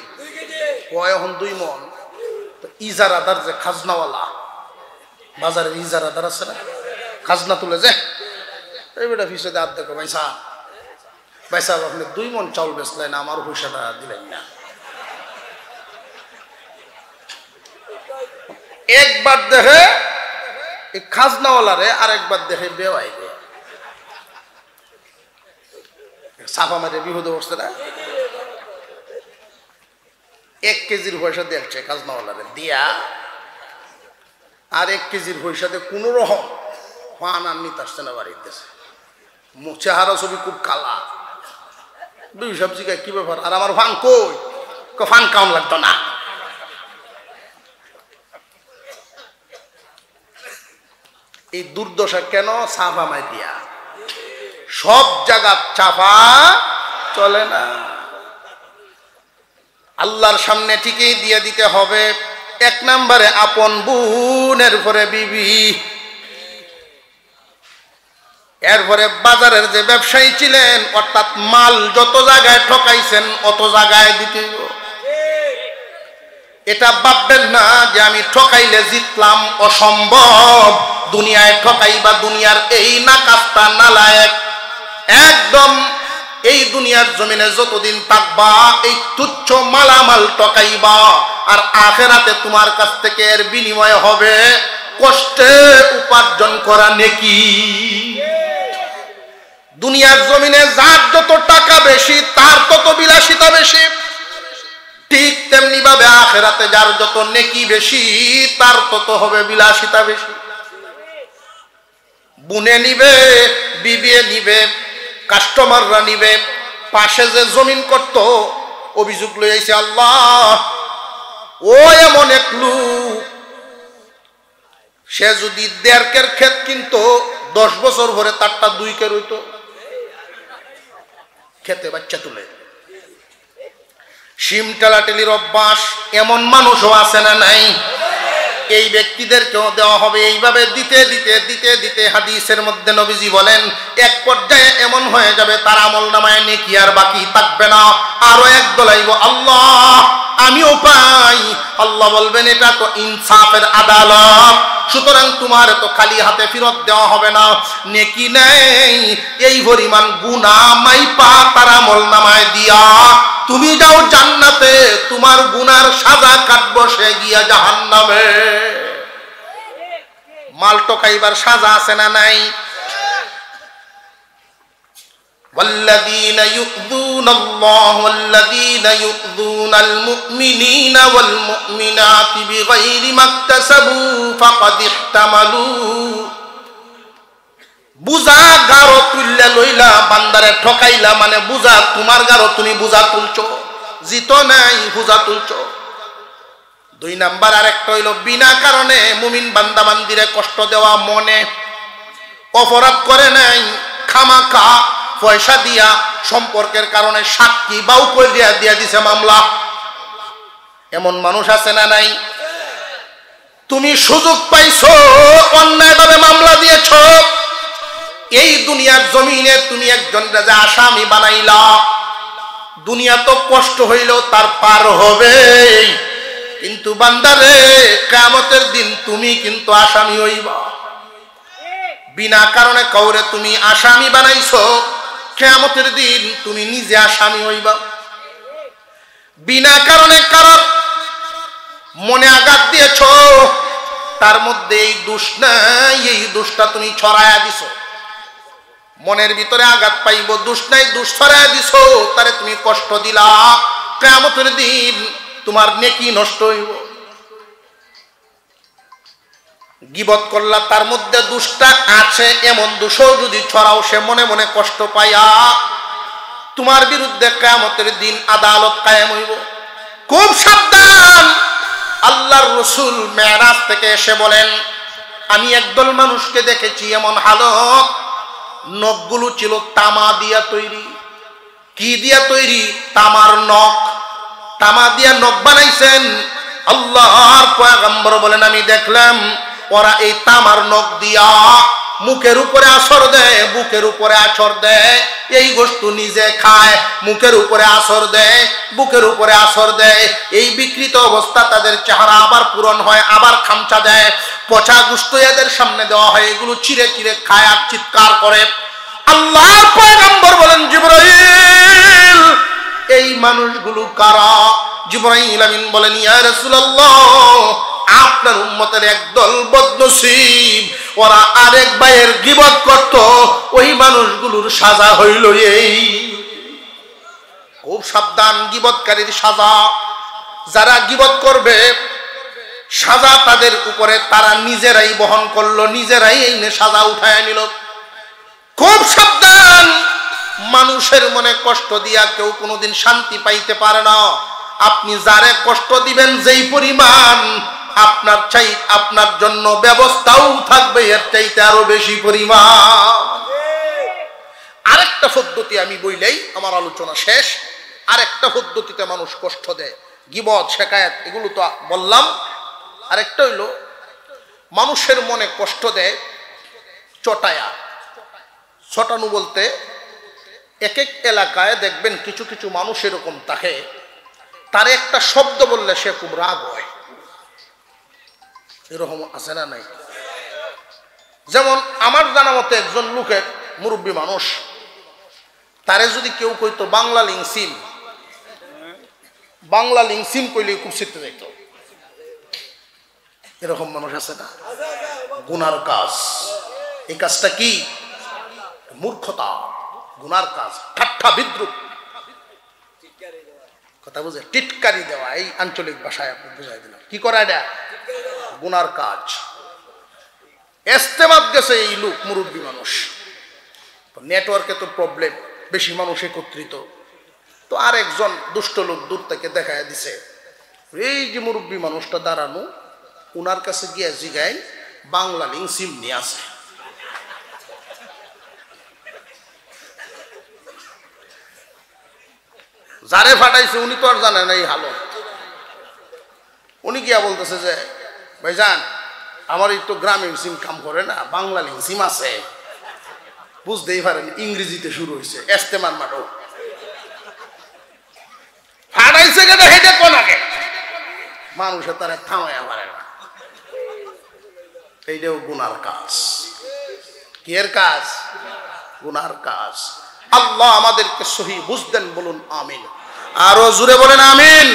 [SPEAKER 1] কয় এখন 2 মণ। তো ইজারাদার যে খাজনাওয়ালা, বাজারের ইজারাদার আছে না, খাজনা তুলে যে এই বেটা ফিসে হাত দেখো, ভাই সাহেব ভাই সাহেব আপনি 2 মণ চাউল বেচলেন, আমার পয়সাটা দিলেন না। একবার দেখে এই খাজনাওয়ালারে, আর একবার দেখে বেওয়াইবে। ছাপা মারে বিপদে পড়ছে না? 1 কেজির পয়সা দিয়েছে খাজনাওয়ালারে, দিয়া আর 1 কেজির পয়সাতে কোনো রকম পান আর নিতে আসছে না বাড়িতে, চেহারা ছবি খুব কালা। দুই সবজি কি ব্যাপার, আর আমার ফান কই, ফান কাউন লাগতো না। এই দুর্দশা কেন? সাফা মাই দিয়া সব জায়গা চাপা চলে না, আল্লাহর সামনে ঠিকই দিয়ে দিতে হবে। 1 নম্বরে আপন বোনের পরে বিবি, এরপরে বাজারের যে ব্যবসায়ী ছিলেন, অর্থাৎ মাল যত জায়গায় ঠকাইছেন অত জায়গায় দিতে। এটা ভাববেন না যে আমি ঠকাইলে জিতলাম, অসম্ভব। দুনিয়ায় ঠকাইবা, দুনিয়ার এই নাকাস্তা নালায়েক একদম এই দুনিয়ার জমিনে যতদিন থাকবা এই তুচ্ছ মালামাল ঠকাইবা, আর আখিরাতে তোমার কাছ থেকে এর বিনিময় হবে কষ্টে উপার্জন করা নেকি। দুনিয়ার জমিনে যার যত টাকা বেশি তার তত বিলাসিতা বেশি, ঠিক তেমনি ভাবে আখিরাতে যার যত নেকি বেশি তার তত হবে বিলাসিতা বেশি। বুনে নিবে, বিবিয়ে নিবে, কাস্টমাররা নিবে। পাশে যে জমিন করত অভিযোগ লই আইছে, আল্লাহ ও এমন এক লোক, সে যদি 1.5 কের ক্ষেত কিনতো 10 বছর ভরে তারটা 2 কের হইতো। খেতে বাচ্চা তুলে শিম টেলাটেলির অভ্যাস এমন মানুষও আছে না নাই? এই ব্যক্তিদেরকেও দেওয়া হবে এইভাবে দিতে দিতে দিতে দিতে। হাদিসের মধ্যে নবীজি বলেন, এক পর্যায়ে এমন হয়ে যাবে তার আমলনামায় নেকি আর বাকি থাকবে না। আরো এক দলাইব, আল্লাহ আমিও পাই। আল্লাহ বলবেন, এটা তো ইনসাফের আদালত, সুতরাং তোমার তো খালি হাতে ফেরত দেওয়া হবে না। নেকি নেই এই পরিমাণ গুনাহ মাইপা তার আমলনামায় দিয়া তুমি যাও জান্নাতে, তোমার গুনার সাজা কাটবো সে গিয়া জাহান্নামে। মাল ঠকাইবার সাজা আছে না নাই? والذين يؤذون الله والذين يؤذون المؤمنين والمؤمنات بغير ما اكتسبوا فقد احتملوا। বুঝা গারো তুললে লইলা, বান্দারে ঠকাইলা মানে বুঝা তোমার গারো, তুমি বুঝা তুলছো, জিত নাই বুঝা তুলছো। 2 নাম্বার আরেকটা হইল বিনা কারণে মুমিন বান্দা বান্দিরে কষ্ট দেওয়া। মনে অপরাধ করে নাই, খামাখা পয়সা দিয়া সম্পর্কের কারণে সাক্ষী বাউ করে দিয়া দিছে মামলা। এমন মানুষ আছে না নাই? তুমি সুযোগ পাইছো, অন্যায়ভাবে মামলা দিয়েছো, এই দুনিয়ার জমিনে তুমি একজন রাজা আসামি বানাইলা। দুনিয়া তো কষ্ট হইলেও তার পার হবে, কিন্তু বান্দারে কিয়ামতের দিন তুমি কিন্তু আসামি হইবা। বিনা কারণে কাউরে তুমি আসামি বানাইছো, কিয়ামতের দিন তুমি নিজে আসামি হইবা। বিনা কারণে কারোর মনে আঘাত দিয়েছো, তার মধ্যে এই দোষ নাই, এই দোষটা তুমি ছড়ায়া দিছো। মনের ভিতরে আঘাত পাইব, দোষ নাই, দোষ ছড়ায়া দিছো, তারে তুমি কষ্ট দিলা। কিয়ামতের দিন তোমার নেকি নষ্ট হইব। গীবত করলা, তার মধ্যে দোষটা আছে, এমন দোষও যদি ছড়াও, সে মনে মনে কষ্ট পাইয়া তোমার বিরুদ্ধে কিয়ামতের দিন আদালত কায়েম হইব। খুব সাবধান। আল্লাহর রাসূল মেরাজ থেকে এসে বলেন, আমি একদল মানুষকে দেখেছি এমন হালত, নখগুলো ছিল তামা দিয়া তৈরি। কি দিয়া তৈরি? তামার নখ। তামা দিয়া নখ বানাইছেন। আল্লাহর পয়গম্বর বলেন, আমি দেখলাম ওরা এই তামার নখ দিয়া মুখের উপরে আসর দেয়, বুকের উপরে আসর দেয়, এই গোশত নিজে খায়, মুখের উপরে আসর দেয়, বুকের উপরে আসর দেয়। এই বিকৃত অবস্থা তাদের চেহারা আবার পূরণ হয়, আবার খামচা দেয়। পচা গোশত এদের সামনে দেওয়া হয়, এগুলো চিরে চিরে খায় আর চিৎকার করে। আল্লাহর পয়গম্বর বলেন, জিবরাইল এই মানুষগুলো কারা? জিবরাইল আমিন বলেন, ইয়া রাসূলুল্লাহ, আপনার উম্মতের একদল বদনসিব, ওরা আরেক ভাইয়ের গীবত করত, ওই মানুষগুলোর সাজা হইল এই। খুব সাবধান, গীবতকারীর সাজা। যারা গীবত করবে সাজা তাদের উপরে তারা নিজেরাই বহন করলো, নিজেরাই এনে সাজা উঠায় নিল। খুব সাবধান, মানুষের মনে কষ্ট দিয়া কেউ কোনোদিন শান্তি পাইতে পারে না। আপনি যারে কষ্ট দিবেন যেই পরিমাণ, আপনার জন্য ব্যবস্থাও থাকবে এর চাইতে আরো বেশি পরিমাণ। আরেকটা পদ্ধতি আমি বইলেই আমার আলোচনা শেষ। আরেকটা পদ্ধতিতে মানুষ কষ্ট দেয়, গীবত, শিকায়াত, এগুলো তো বললাম। আরেকটা হইল মানুষের মনে কষ্ট দেয় চটায়া। ছটানো বলতে এক এক এলাকায় দেখবেন কিছু কিছু মানুষ এরকম থাকে, তার একটা শব্দ বললে সে খুব রাগ হয়। এরকম আছে না নাই? যেমন আমার জানা মতে একজন লোকের মুরব্বী মানুষ, তারে যদি কেউ কইতো বাংলা লিংসিম কইলে খুব শিখতে যাইত। এরকম মানুষ আছে না? গুনার কাজ। এই কাজটা কি? মূর্খতা, গুনার কাজ, ঠাট্টা বিদ্রুপ, কথা বুঝে টিটকারি দেওয়া। এই আঞ্চলিক ভাষায় আপনি বুঝাই দিলাম কি করা, এটা গুনার কাজ। ইস্তেমাত গেছে এই লোক মুরব্বী মানুষ, নেটওয়ার্কে তো প্রবলেম, বেশি মানুষ একত্রিত। তো আর একজন দুষ্ট লোক দূর থেকে দেখায় দিছে, এই যে মুরব্বী মানুষটা দাঁড়ানো, উনার কাছে গিয়ে জিগাই বাংলা লিংসিম নিয়ে আসে। যারে ফাটাইছে উনি তো আর জানেন এই হালত। উনি গিয়া বলতেছে যে ভাইজান, আমার এই তো গ্রামীণ সিম কাম করে না, বাংলা লিংসিম আছে। বুঝতেই পারেন ইংরেজিতে শুরু হয়েছে ইস্তেমার নাটক। ফাটাইছে কেটে হেঁটে কোন আগে মানুষের তারা থামাইয়া পারে না। এইটাও গুনার কাজ। কি এর কাজ? গুনার কাজ। আল্লাহ আমাদেরকে সহি বুঝদেন, বলুন আমিন। আরো জোরে বলেন আমিন।